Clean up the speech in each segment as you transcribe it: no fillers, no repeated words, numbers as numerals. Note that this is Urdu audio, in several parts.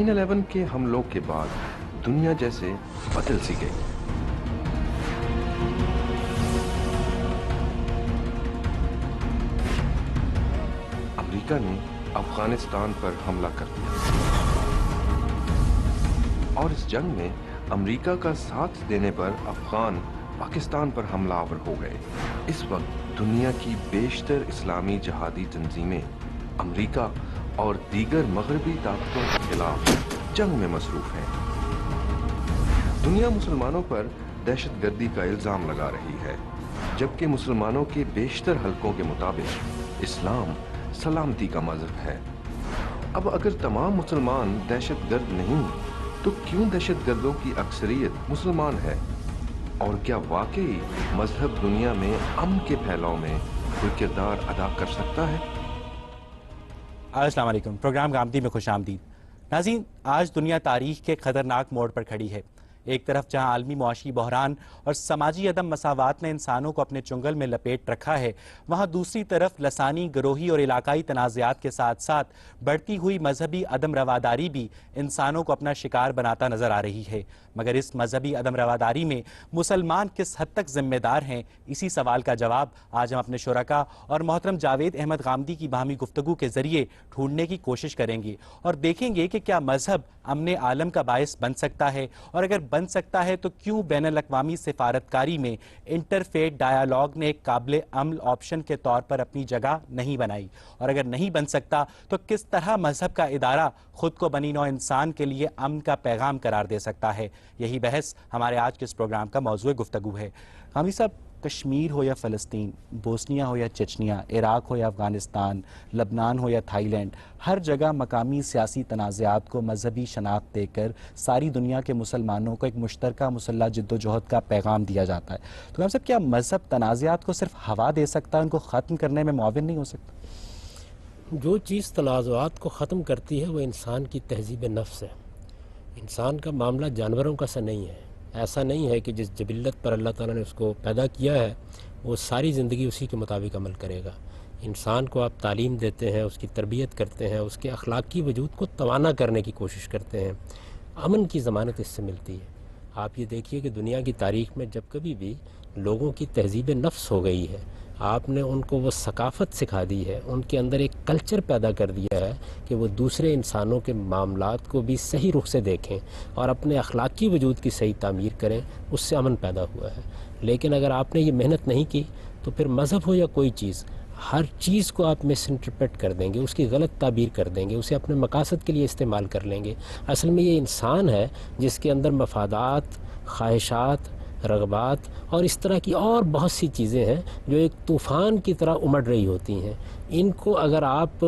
9/11 کے حملوں کے بعد دنیا جیسے بدل سی گئی. امریکہ نے افغانستان پر حملہ کر دیا اور اس جنگ میں امریکہ کا ساتھ دینے پر افغان پاکستان پر حملہ آور ہو گئے. اس وقت دنیا کی بیشتر اسلامی جہادی تنظیمیں امریکہ اور دیگر مغربی طاقتوں کے خلاف جنگ میں مصروف ہیں. دنیا مسلمانوں پر دہشت گردی کا الزام لگا رہی ہے، جبکہ مسلمانوں کے بیشتر حلقوں کے مطابق اسلام سلامتی کا مذہب ہے. اب اگر تمام مسلمان دہشت گرد نہیں تو کیوں دہشت گردوں کی اکثریت مسلمان ہے؟ اور کیا واقعی مذہب دنیا میں امن کے پھیلاؤ میں کوئی کردار ادا کر سکتا ہے؟ السلام علیکم. پروگرام گامدی میں خوش آمدید. ناظرین، آج دنیا تاریخ کے خطرناک موڑ پر کھڑی ہے. ایک طرف جہاں عالمی معاشی بحران اور سماجی عدم مساوات نے انسانوں کو اپنے چنگل میں لپیٹ رکھا ہے، وہاں دوسری طرف لسانی، گروہی اور علاقائی تنازعات کے ساتھ ساتھ بڑھتی ہوئی مذہبی عدم رواداری بھی انسانوں کو اپنا شکار بناتا نظر آ رہی ہے. مگر اس مذہبی عدم رواداری میں مسلمان کس حد تک ذمہ دار ہیں؟ اسی سوال کا جواب آج ہم اپنے شرکاء اور محترم جاوید احمد غامدی کی باہمی گفتگو کے ذریعے ڈھونڈنے کی کوشش کریں گے اور دیکھیں گے کہ کیا مذہب امن عالم کا باعث بن سکتا ہے، اور اگر بن سکتا ہے تو کیوں بین الاقوامی سفارتکاری میں انٹرفیتھ ڈائیلاگ نے ایک قابل عمل آپشن کے طور پر اپنی جگہ نہیں بنائی، اور اگر نہیں بن سکتا تو کس طرح مذہب کا ادارہ خود کو بنی نوع انسان کے لیے امن کا پیغام قرار دے سکتا ہے. یہی بحث ہمارے آج کے اس پروگرام کا موضوع گفتگو ہے. غامدی صاحب، کشمیر ہو یا فلسطین، بوسنیا ہو یا چچنیا، عراق ہو یا افغانستان، لبنان ہو یا تھائی لینڈ، ہر جگہ مقامی سیاسی تنازعات کو مذہبی شناخت دے کر ساری دنیا کے مسلمانوں کو ایک مشترکہ مسلح جد و جہد کا پیغام دیا جاتا ہے. تو صاحب، کیا مذہب تنازعات کو صرف ہوا دے سکتا ہے، ان کو ختم کرنے میں معاون نہیں ہو سکتا؟ جو چیز تنازعات کو ختم کرتی ہے وہ انسان کی تہذیب نفس ہے. انسان کا معاملہ جانوروں کا سا نہیں ہے. ایسا نہیں ہے کہ جس جبلت پر اللہ تعالیٰ نے اس کو پیدا کیا ہے وہ ساری زندگی اسی کے مطابق عمل کرے گا. انسان کو آپ تعلیم دیتے ہیں، اس کی تربیت کرتے ہیں، اس کے اخلاقی وجود کو توانا کرنے کی کوشش کرتے ہیں. امن کی ضمانت اس سے ملتی ہے. آپ یہ دیکھیے کہ دنیا کی تاریخ میں جب کبھی بھی لوگوں کی تہذیب نفس ہو گئی ہے، آپ نے ان کو وہ ثقافت سکھا دی ہے، ان کے اندر ایک کلچر پیدا کر دیا ہے کہ وہ دوسرے انسانوں کے معاملات کو بھی صحیح رخ سے دیکھیں اور اپنے اخلاقی وجود کی صحیح تعمیر کریں، اس سے امن پیدا ہوا ہے. لیکن اگر آپ نے یہ محنت نہیں کی تو پھر مذہب ہو یا کوئی چیز، ہر چیز کو آپ مس انٹرپریٹ کر دیں گے، اس کی غلط تعبیر کر دیں گے، اسے اپنے مقاصد کے لیے استعمال کر لیں گے. اصل میں یہ انسان ہے جس کے اندر مفادات، خواہشات، رغبات اور اس طرح کی اور بہت سی چیزیں ہیں جو ایک طوفان کی طرح امڑ رہی ہوتی ہیں. ان کو اگر آپ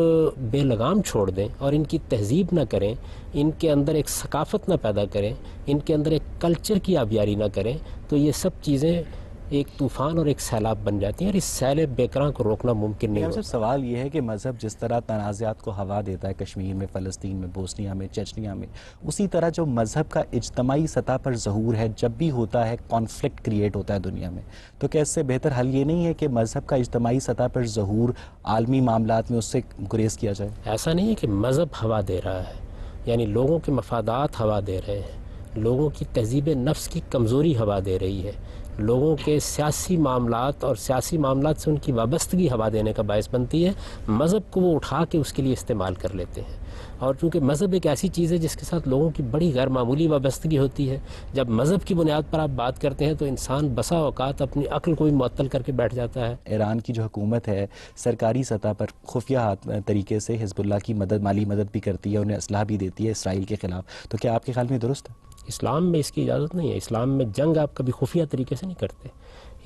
بے لگام چھوڑ دیں اور ان کی تہذیب نہ کریں، ان کے اندر ایک ثقافت نہ پیدا کریں، ان کے اندر ایک کلچر کی آبیاری نہ کریں، تو یہ سب چیزیں ایک طوفان اور ایک سیلاب بن جاتی ہیں اور اس سیل بےکراں کو روکنا ممکن نہیں ہوتا. سوال یہ ہے کہ مذہب جس طرح تنازعات کو ہوا دیتا ہے کشمیر میں، فلسطین میں، بوسنیا میں، چچنیا میں، اسی طرح جو مذہب کا اجتماعی سطح پر ظہور ہے، جب بھی ہوتا ہے کانفلکٹ کریٹ ہوتا ہے دنیا میں، تو کیا اس سے بہتر حل یہ نہیں ہے کہ مذہب کا اجتماعی سطح پر ظہور عالمی معاملات میں اس سے گریز کیا جائے؟ ایسا نہیں ہے کہ مذہب ہوا دے رہا ہے، یعنی لوگوں کے مفادات ہوا دے رہے ہیں، لوگوں کی تہذیب نفس کی کمزوری ہوا دے رہی ہے، لوگوں کے سیاسی معاملات اور سیاسی معاملات سے ان کی وابستگی ہوا دینے کا باعث بنتی ہے. مذہب کو وہ اٹھا کے اس کے لیے استعمال کر لیتے ہیں. اور چونکہ مذہب ایک ایسی چیز ہے جس کے ساتھ لوگوں کی بڑی غیر معمولی وابستگی ہوتی ہے، جب مذہب کی بنیاد پر آپ بات کرتے ہیں تو انسان بسا اوقات اپنی عقل کو بھی معطل کر کے بیٹھ جاتا ہے. ایران کی جو حکومت ہے سرکاری سطح پر خفیہ طریقے سے حزب اللہ کی مدد، مالی مدد بھی کرتی ہے، انہیں اسلحہ بھی دیتی ہے اسرائیل کے خلاف، تو کیا آپ کے خیال میں درست ہے؟ اسلام میں اس کی اجازت نہیں ہے. اسلام میں جنگ آپ کبھی خفیہ طریقے سے نہیں کرتے.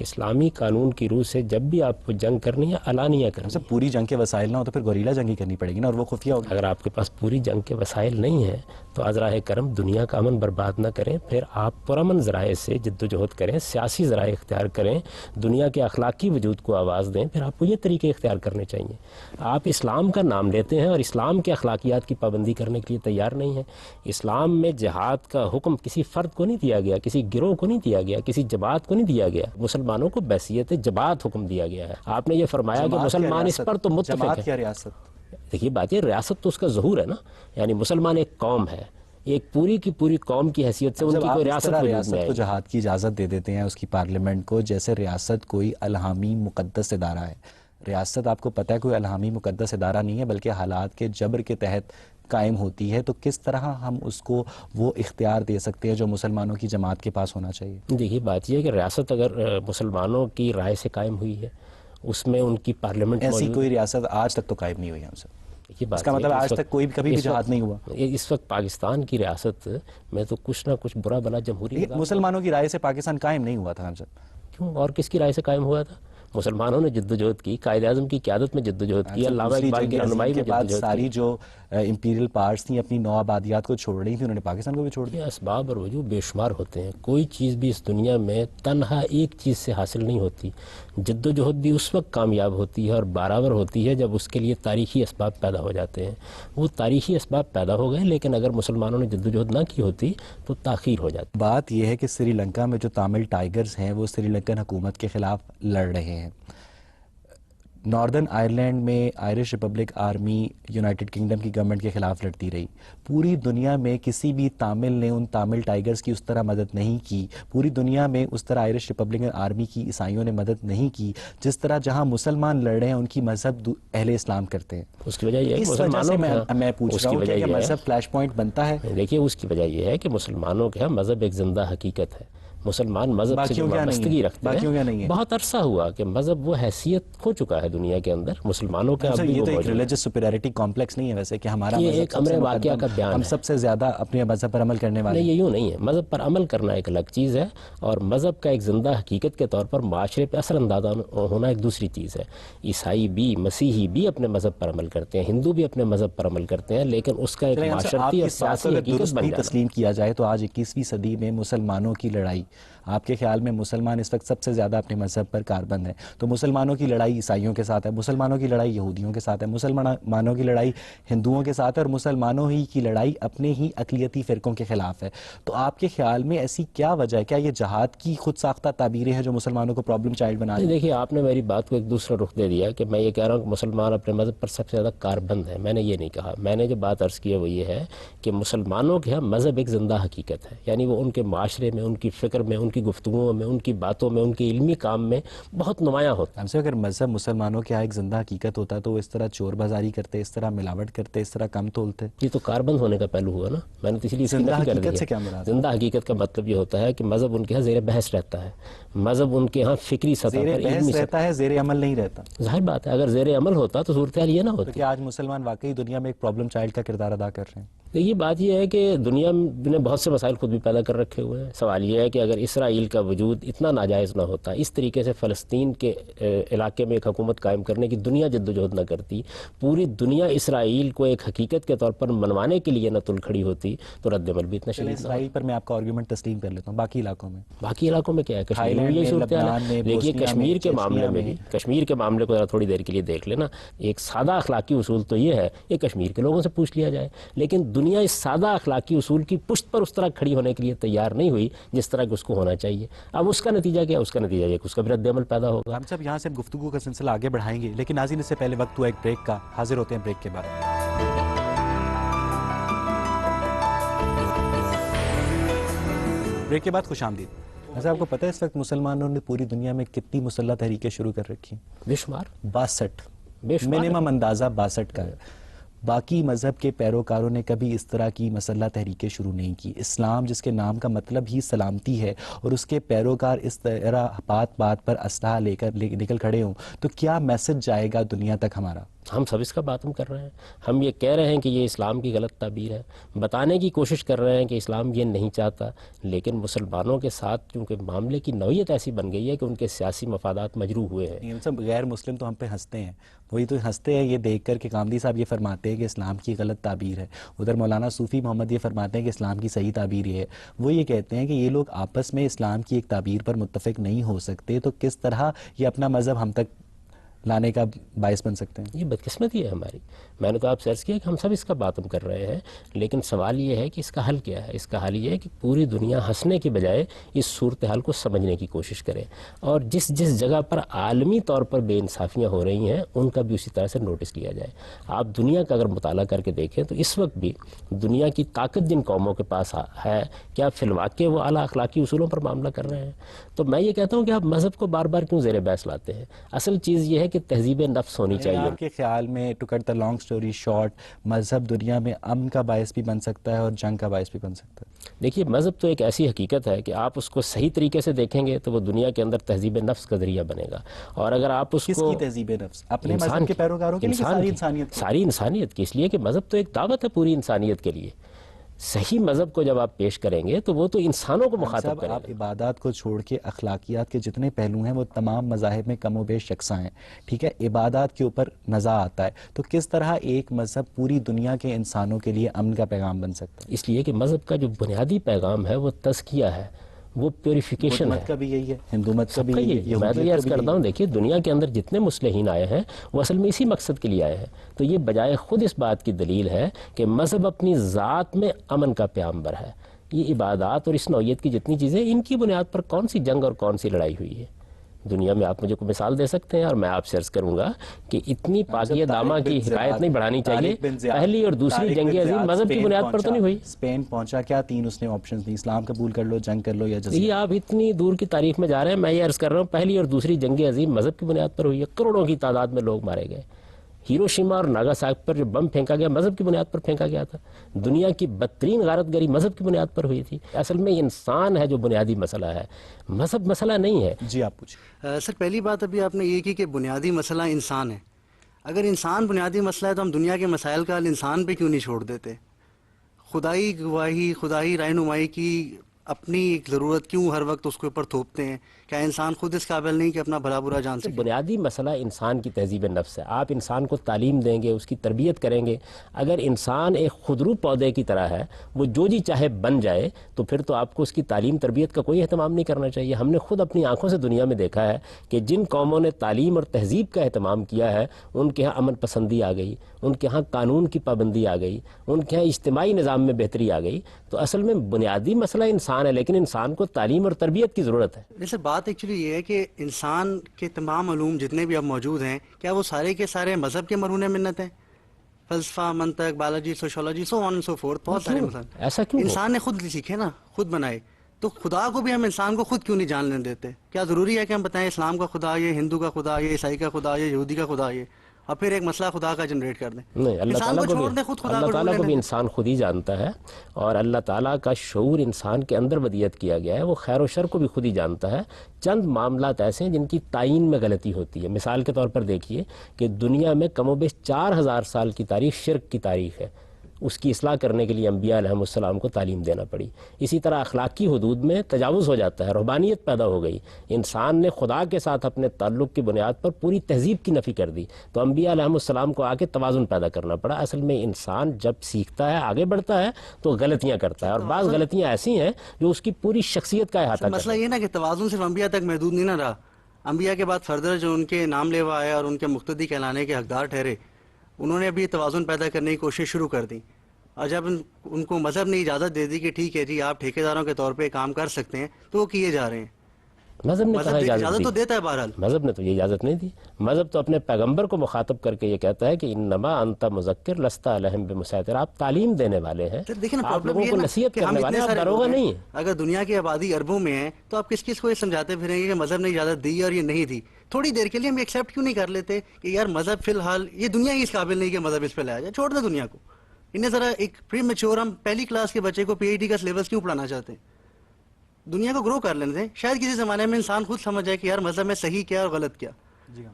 اسلامی قانون کی روح سے جب بھی آپ کو جنگ کرنی ہے علانیہ کرنی ہے. پوری جنگ کے وسائل نہ ہو تو پھر گوریلا جنگ ہی کرنی پڑے گی نا، اور وہ خفیہ ہوگی. اگر آپ کے پاس پوری جنگ کے وسائل نہیں ہیں تو ازراہ کرم دنیا کا امن برباد نہ کریں، پھر آپ پرامن ذرائع سے جد و جہد کریں، سیاسی ذرائع اختیار کریں، دنیا کے اخلاقی وجود کو آواز دیں. پھر آپ کو یہ طریقے اختیار کرنے چاہیے. آپ اسلام کا نام لیتے ہیں اور اسلام کے اخلاقیات کی پابندی کرنے کے لیے تیار نہیں ہیں. اسلام میں جہاد کا حکم کسی فرد کو نہیں دیا گیا، کسی گروہ کو نہیں دیا گیا، کسی جماعت کو نہیں دیا گیا. مسلمانوں کو بحیثیت جماعت حکم دیا گیا ہے. آپ نے یہ فرمایا کہ مسلمان اس پر تو متفق ہے. جماعت کیا ریاست؟ دیکھیے بات یہ ریاست تو اس کا ظہور ہے نا، یعنی مسلمان ایک قوم ہے، ایک پوری کی پوری قوم کی حیثیت سے ان کی کوئی ریاست وجود میں ریاست آئے کو گی۔ جہاد کی اجازت دے دیتے ہیں اس کی پارلیمنٹ کو، جیسے ریاست کوئی الہامی مقدس ادارہ ہے۔ ریاست آپ کو پتہ ہے کوئی الہامی مقدس ادارہ نہیں ہے، بلکہ حالات کے جبر کے تحت قائم ہوتی ہے، تو کس طرح ہم اس کو وہ اختیار دے سکتے ہیں جو مسلمانوں کی جماعت کے پاس ہونا چاہیے؟ دیکھیے بات یہ ہے کہ ریاست اگر مسلمانوں کی رائے سے قائم ہوئی ہے، اس میں ان کی پارلیمنٹ ایسی موجود کوئی ریاست آج تک تو قائم نہیں ہوئی ہم سے، یہ بات اس کا یہ ہے مطلب کہ آج تک کوئی کبھی بھی جہاد نہیں ہوا۔ اس وقت پاکستان کی ریاست میں تو کچھ نہ کچھ برا بلا جمہوری نظام، مسلمانوں کی رائے سے پاکستان قائم نہیں ہوا تھا ہم سے۔ کیوں اور کس کی رائے سے قائم ہوا تھا؟ مسلمانوں نے جدوجہد کی، قائد اعظم کی قیادت میں جدوجہد کی، علامہ دوسری اقبال جنگ کی رہنمائی عظیم میں کے بعد جدوجہد ساری کی۔ جو امپیریل پاورز تھیں اپنی نو آبادیات کو چھوڑ رہی تھیں، انہوں نے پاکستان کو بھی چھوڑ دیا۔ یہ اسباب اور وجوہ بے شمار ہوتے ہیں، کوئی چیز بھی اس دنیا میں تنہا ایک چیز سے حاصل نہیں ہوتی۔ جدوجہد بھی اس وقت کامیاب ہوتی ہے اور برابر ہوتی ہے جب اس کے لیے تاریخی اسباب پیدا ہو جاتے ہیں۔ وہ تاریخی اسباب پیدا ہو گئے، لیکن اگر مسلمانوں نے جدوجہد نہ کی ہوتی تو تاخیر ہو جاتی۔ بات یہ ہے کہ سری لنکا میں جو تامل ٹائیگرز ہیں وہ سری لنکن حکومت کے خلاف لڑ رہے ہیں۔ ناردرن آئرلینڈ میں Irish republic army United kingdom کی گورنمنٹ کے خلاف لڑتی رہی۔ پوری دنیا میں کسی بھی تامل نے ان تامل ٹائیگرز کی اس طرح مدد نہیں کی، پوری دنیا میں اس طرح آئرش ریپبلکن آرمی کی عیسائیوں نے مدد نہیں کی جس طرح جہاں مسلمان لڑ رہے ہیں ان کی مذہب اہل اسلام کرتے ہیں۔ اس کی وجہ یہ ہے کہ اس وجہ سے مسلمانوں میں پوچھ رہا ہوں کہ مذہب فلیش پوائنٹ بنتا ہے؟ دیکھیے اس کی وجہ یہ ہے کہ مسلمانوں کے ہاں مذہب ایک زندہ حقیقت ہے۔ مسلمان مذہب سے جو وابستگی رکھتے ہیں، بہت عرصہ ہوا کہ مذہب وہ حیثیت کھو چکا ہے دنیا کے اندر، مسلمانوں کے اب بھی یہ وہ تو ایک موجود ہے۔ ریلیجس سپیریورٹی کمپلیکس نہیں ہے ویسے کہ ہمارا یہ مذہب ایک سب سے امر واقعہ مقدم، کا بیان ہم ہے۔ سب سے زیادہ اپنے مذہب پر عمل کرنے والے نہیں، یہ یوں نہیں ہے، مذہب پر عمل کرنا ایک الگ چیز ہے اور مذہب کا ایک زندہ حقیقت کے طور پر معاشرے پہ اثر انداز ہونا ایک دوسری چیز ہے۔ عیسائی بھی، مسیحی بھی اپنے مذہب پر عمل کرتے ہیں، ہندو بھی اپنے مذہب پر عمل کرتے ہیں، لیکن اس کا ایک معاشرتی اور سیاسی حقیقت بن جانا۔ تسلیم کیا جائے تو آج 21ویں صدی میں مسلمانوں کی لڑائی، آپ کے خیال میں مسلمان اس وقت سب سے زیادہ اپنے مذہب پر کاربند ہے، تو مسلمانوں کی لڑائی عیسائیوں کے ساتھ ہے، مسلمانوں کی لڑائی یہودیوں کے ساتھ ہے، مسلمانوں کی لڑائی ہندوؤں کے ساتھ ہے، اور مسلمانوں ہی کی لڑائی اپنے ہی اقلیتی فرقوں کے خلاف ہے۔ تو آپ کے خیال میں ایسی کیا وجہ ہے؟ کیا یہ جہاد کی خود ساختہ تعبیریں ہیں جو مسلمانوں کو پرابلم چائلڈ بنا رہی ہیں؟ دیکھیے آپ نے میری بات کو ایک دوسرا رخ دے دیا کہ میں یہ کہہ رہا ہوں کہ مسلمان اپنے مذہب پر سب سے زیادہ کاربند ہے۔ میں نے یہ نہیں کہا، میں نے جو بات عرض کی ہے وہ یہ ہے کہ مسلمانوں کے ہاں مذہب ایک زندہ حقیقت ہے، یعنی وہ ان کے معاشرے میں، ان کی فکر میں، ان کی گفتگوؤں میں، ان کی باتوں میں، ان کے علمی کام میں بہت نمایاں ہوتا ہے۔ ہم سے اگر مذہب مسلمانوں کے ایک زندہ حقیقت ہوتا تو وہ اس طرح چور بازاری کرتے، اس طرح ملاوٹ کرتے، اس طرح کم تولتے؟ یہ تو کاربند ہونے کا پہلو ہوا نا، میں نے تو اس لیے اس کی زندہ نفی کر دی حقیقت ہے۔ سے کیا مراد ہے؟ زندہ حقیقت کا مطلب یہ ہوتا ہے کہ مذہب ان کے ہاں زیر بحث رہتا ہے، مذہب ان کے ہاں فکری سطح زیر پر، علمی بحث سطح رہتا ہے، زیر عمل نہیں رہتا۔ ظاہر بات ہے اگر زیر عمل ہوتا تو صورتحال یہ نہ تو ہوتی۔ کیا آج مسلمان واقعی دنیا میں ایک پرابلم چائلڈ کا کردار ادا کر رہے ہیں؟ یہ بات یہ ہے کہ دنیا نے بہت سے مسائل خود بھی پیدا کر رکھے ہوئے ہیں۔ سوال یہ ہے کہ اگر اسرائیل کا وجود اتنا ناجائز نہ ہوتا، اس طریقے سے فلسطین کے علاقے میں ایک حکومت قائم کرنے کی دنیا جدوجہد نہ کرتی، پوری دنیا اسرائیل کو ایک حقیقت کے طور پر منوانے کے لیے نہ تل کھڑی ہوتی، تو رد عمل بھی اتنا شدید نہ ہوتا۔ اسرائیل پر میں آپ کا آرگومنٹ تسلیم کر لیتا ہوں، باقی علاقوں میں؟ باقی علاقوں میں کیا ہے؟ کشمیر میں تھائی یہی لینڈ میں، صورتحال لبنان ہے۔ میں، دیکھیے بوسنیا کشمیر میں، کے معاملے چیچنیا میں بھی، کشمیر کے معاملے کو ذرا تھوڑی دیر کے لیے دیکھ لینا، ایک سادہ اخلاقی اصول تو یہ ہے کہ کشمیر کے لوگوں سے پوچھ لیا جائے، لیکن دنیا اس سادہ اخلاقی اصول کی پشت پر اس طرح کھڑی ہونے کے لیے تیار نہیں ہوئی جس طرح کہ اس کو ہونا چاہیے۔ اب اس کا نتیجہ کیا؟ اس کا نتیجہ یہ کہ اس کا بھی رد عمل پیدا ہوگا۔ ہم سب یہاں سے گفتگو کا سلسلہ آگے بڑھائیں گے، لیکن ناظرین اس سے پہلے وقت ہوا ایک بریک کا، حاضر ہوتے ہیں بریک کے بعد۔ بریک کے بعد خوش آمدید۔ ویسے آپ کو پتہ ہے اس وقت مسلمانوں نے پوری دنیا میں کتنی مسلح تحریکیں شروع کر رکھی ہیں؟ بے شمار، 62، شمار منیمم اندازہ 62 کا ہے۔ باقی مذہب کے پیروکاروں نے کبھی اس طرح کی مسلح تحریکیں شروع نہیں کی۔ اسلام جس کے نام کا مطلب ہی سلامتی ہے، اور اس کے پیروکار اس طرح بات بات پر اسلحہ لے کر نکل کھڑے ہوں تو کیا میسج جائے گا دنیا تک ہمارا؟ ہم سب اس کا باتم کر رہے ہیں، ہم یہ کہہ رہے ہیں کہ یہ اسلام کی غلط تعبیر ہے، بتانے کی کوشش کر رہے ہیں کہ اسلام یہ نہیں چاہتا، لیکن مسلمانوں کے ساتھ کیونکہ معاملے کی نوعیت ایسی بن گئی ہے کہ ان کے سیاسی مفادات مجروح ہوئے ہیں۔ ہم سب غیر مسلم تو ہم پہ ہنستے ہیں، وہی تو ہنستے ہیں یہ دیکھ کر کہ کامدی صاحب یہ فرماتے ہیں کہ اسلام کی غلط تعبیر ہے، ادھر مولانا صوفی محمد یہ فرماتے ہیں کہ اسلام کی صحیح تعبیر یہ ہے۔ وہ یہ کہتے ہیں کہ یہ لوگ آپس میں اسلام کی ایک تعبیر پر متفق نہیں ہو سکتے، تو کس طرح یہ اپنا مذہب ہم تک لانے کا باعث بن سکتے ہیں؟ یہ بدقسمتی ہے ہماری. میں نے تو آپ سے عرض کیا کہ ہم سب اس کا باتم کر رہے ہیں، لیکن سوال یہ ہے کہ اس کا حل کیا ہے. اس کا حل یہ ہے کہ پوری دنیا ہنسنے کے بجائے اس صورتحال کو سمجھنے کی کوشش کرے، اور جس جگہ پر عالمی طور پر بے انصافیاں ہو رہی ہیں ان کا بھی اسی طرح سے نوٹس لیا جائے. آپ دنیا کا اگر مطالعہ کر کے دیکھیں تو اس وقت بھی دنیا کی طاقت جن قوموں کے پاس ہے، کیا فی الواقع وہ اعلیٰ اخلاقی اصولوں پر معاملہ کر رہے ہیں؟ تو میں یہ کہتا ہوں کہ آپ مذہب کو بار بار کیوں زیر بحث لاتے ہیں؟ اصل چیز یہ ہے کہ تہذیب نفس ہونی چاہیے. آپ کے خیال میں to cut the long story short, مذہب دنیا میں امن کا باعث بھی بن سکتا ہے اور جنگ کا باعث بھی بن سکتا ہے؟ دیکھیے، مذہب تو ایک ایسی حقیقت ہے کہ آپ اس کو صحیح طریقے سے دیکھیں گے تو وہ دنیا کے اندر تہذیب نفس کا ذریعہ بنے گا. اور اگر آپ اس کس کو کی تہذیب نفس؟ اپنے مذہب کے پیروکاروں کے لیے، ساری انسانیت کی؟ ساری انسانیت کی، اس لیے کہ مذہب تو ایک دعوت ہے پوری انسانیت کے لیے. صحیح مذہب کو جب آپ پیش کریں گے تو وہ تو انسانوں کو مخاطب کریں آپ گے. عبادات کو چھوڑ کے اخلاقیات کے جتنے پہلو ہیں وہ تمام مذاہب میں کم و بیش یکساں ہیں، ٹھیک ہے؟ عبادات کے اوپر نزاع آتا ہے، تو کس طرح ایک مذہب پوری دنیا کے انسانوں کے لیے امن کا پیغام بن سکتا ہے؟ اس لیے کہ مذہب کا جو بنیادی پیغام ہے وہ تزکیہ ہے، وہ پیوریفیکیشن ہے. مت کا بھی یہی ہے، ہندو مت کا بھی سب کا یہی یہی ہے. ہے. میں تو یہ عرض کرتا ہوں، دیکھیے دنیا کے اندر جتنے مصلحین آئے ہیں وہ اصل میں اسی مقصد کے لیے آئے ہیں. تو یہ بجائے خود اس بات کی دلیل ہے کہ مذہب اپنی ذات میں امن کا پیامبر ہے. یہ عبادات اور اس نوعیت کی جتنی چیزیں، ان کی بنیاد پر کون سی جنگ اور کون سی لڑائی ہوئی ہے دنیا میں؟ آپ مجھے کوئی مثال دے سکتے ہیں؟ اور میں آپ سے عرض کروں گا کہ اتنی پاکیہ دامہ کی حکایت نہیں بڑھانی چاہیے. پہلی اور دوسری جنگ عظیم مذہب کی بنیاد پر تو نہیں ہوئی. اسپین پہنچا کیا؟ 3 اس نے آپشنز دی، اسلام قبول کر لو، جنگ کر لو یا جزیہ. یہ آپ اتنی دور کی تاریخ میں جا رہے ہیں. میں یہ عرض کر رہا ہوں پہلی اور دوسری جنگ عظیم مذہب کی بنیاد پر ہوئی ہے. کروڑوں کی تعداد میں لوگ مارے گئے. ہیروشیما اور ناگاساکی پر جو بم پھینکا گیا مذہب کی بنیاد پر پھینکا گیا تھا. دنیا کی بدترین غارت گری مذہب کی بنیاد پر ہوئی تھی. اصل میں انسان ہے جو بنیادی مسئلہ ہے، مذہب مسئلہ نہیں ہے. جی آپ پوچھیں. سر، پہلی بات ابھی آپ نے یہ کی کہ بنیادی مسئلہ انسان ہے. اگر انسان بنیادی مسئلہ ہے تو ہم دنیا کے مسائل کا حل انسان پہ کیوں نہیں چھوڑ دیتے؟ خدائی گواہی، خدائی رہنمائی کی اپنی ایک ضرورت کیوں ہر وقت اس کے اوپر تھوپتے ہیں؟ کیا انسان خود اس قابل نہیں کہ اپنا بھلا برا جان سکے؟ بنیادی مسئلہ انسان کی تہذیب نفس ہے. آپ انسان کو تعلیم دیں گے، اس کی تربیت کریں گے. اگر انسان ایک خودرو پودے کی طرح ہے، وہ جو جی چاہے بن جائے، تو پھر تو آپ کو اس کی تعلیم تربیت کا کوئی اہتمام نہیں کرنا چاہیے. ہم نے خود اپنی آنکھوں سے دنیا میں دیکھا ہے کہ جن قوموں نے تعلیم اور تہذیب کا اہتمام کیا ہے ان کے ہاں امن پسندی آ گئی، ان کے ہاں قانون کی پابندی آ گئی، ان کے ہاں اجتماعی نظام میں بہتری آ گئی. تو اصل میں بنیادی مسئلہ انسان ہے، لیکن انسان کو تعلیم اور تربیت کی ضرورت ہے. جیسے بات ایکچولی یہ ہے کہ انسان کے تمام علوم جتنے بھی اب موجود ہیں، کیا وہ سارے کے سارے مذہب کے مرہون منت ہیں؟ فلسفہ، منطق، بایولوجی، سوشولوجی، سو آن سو فورتھ، بہت سارے مسائل. ایسا کیوں؟ انسان نے خود سیکھے نا، خود بنائے. تو خدا کو بھی ہم انسان کو خود کیوں نہیں جاننے دیتے؟ کیا ضروری ہے کہ ہم بتائیں اسلام کا خدا یہ، ہندو کا خدا یہ، عیسائی کا خدا یہ، یہودی کا خدا یہ، اور پھر ایک مسئلہ خدا کا جنریٹ کر دیں؟ نہیں، اللہ تعالیٰ کو بھی انسان خود ہی جانتا ہے، اور اللہ تعالیٰ کا شعور انسان کے اندر ودیت کیا گیا ہے. وہ خیر و شر کو بھی خود ہی جانتا ہے. چند معاملات ایسے ہیں جن کی تعین میں غلطی ہوتی ہے. مثال کے طور پر دیکھیے کہ دنیا میں کم و بیش 4000 سال کی تاریخ شرک کی تاریخ ہے. اس کی اصلاح کرنے کے لیے انبیاء علیہ السلام کو تعلیم دینا پڑی. اسی طرح اخلاقی حدود میں تجاوز ہو جاتا ہے، رہبانیت پیدا ہو گئی. انسان نے خدا کے ساتھ اپنے تعلق کی بنیاد پر پوری تہذیب کی نفی کر دی، تو انبیاء علیہ السلام کو آ کے توازن پیدا کرنا پڑا. اصل میں انسان جب سیکھتا ہے، آگے بڑھتا ہے، تو غلطیاں کرتا ہے، اور بعض غلطیاں ایسی ہیں جو اس کی پوری شخصیت کا احاطہ کرتی ہیں. مسئلہ یہ نا کہ توازن صرف انبیاء تک محدود نہیں نہ رہا. انبیاء کے بعد فردر جو ان کے نام لیوا آئے اور ان کے مقتدی کہلانے کے حقدار ٹھہرے، انہوں نے بھی توازن پیدا کرنے کی کوشش شروع کر دی. اور جب ان کو مذہب نے اجازت دے دی کہ ٹھیک ہے جی آپ ٹھیکیداروں کے طور پہ کام کر سکتے ہیں، تو وہ کیے جا رہے ہیں. مذہب نے کہاں اجازت تو دیتا ہے بہرحال. مذہب نے تو یہ اجازت نہیں دی. مذہب تو اپنے پیغمبر کو مخاطب کر کے یہ کہتا ہے کہ انما انت مذکر لست علیہم بمسیطر. آپ تعلیم دینے والے ہیں، آپ لوگوں کو نصیحت کرنے والے ہیں، آپ داروغہ نہیں ہیں. اگر دنیا کی آبادی اربوں میں ہے تو آپ کس کو یہ سمجھاتے پھریں گے کہ مذہب نے اجازت دی اور یہ نہیں دی؟ تھوڑی دیر کے لیے ہم ایکسیپٹ کیوں نہیں کر لیتے کہ یار مذہب فی الحال یہ دنیا ہی اس قابل نہیں کہ مذہب اس پہ لایا جائے؟ چھوڑ دیں دنیا کو. انہیں ذرا ایک پری میچور، ہم پہلی کلاس کے بچے کو پی ایچ ڈی کا سلیبس کیوں پڑھانا چاہتے ہیں؟ دنیا کو گرو کر لینے دیں. شاید کسی زمانے میں انسان خود سمجھ جائے کہ یار مذہب میں صحیح کیا اور غلط کیا.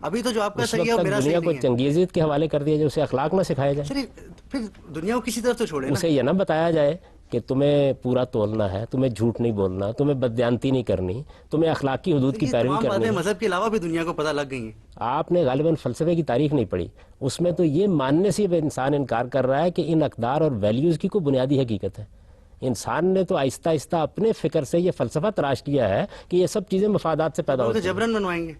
ابھی تو جو آپ کا صحیح ہے وہ میرا صحیح نہیں ہے. دنیا کو چنگیزیت کے حوالے کر دیا جائے، اسے اخلاق نہ سکھایا جائے. پھر دنیا کو کسی طرف تو چھوڑے نا. اسے یہ نہ بتایا جائے کہ تمہیں پورا تولنا ہے، تمہیں جھوٹ نہیں بولنا، تمہیں بددیانتی نہیں کرنی، تمہیں اخلاقی حدود کی پیروی کرنی ہے. مذہب کے علاوہ بھی دنیا کو پتہ لگ گئی ہیں. آپ نے غالباً فلسفے کی تاریخ نہیں پڑھی. اس میں تو یہ ماننے سے انسان انکار کر رہا ہے کہ ان اقدار اور ویلیوز کی کوئی بنیادی حقیقت ہے. انسان نے تو آہستہ آہستہ اپنے فکر سے یہ فلسفہ تراش کیا ہے کہ یہ سب چیزیں مفادات سے پیدا ہوتی ہیں. جبرن بنوائیں گے.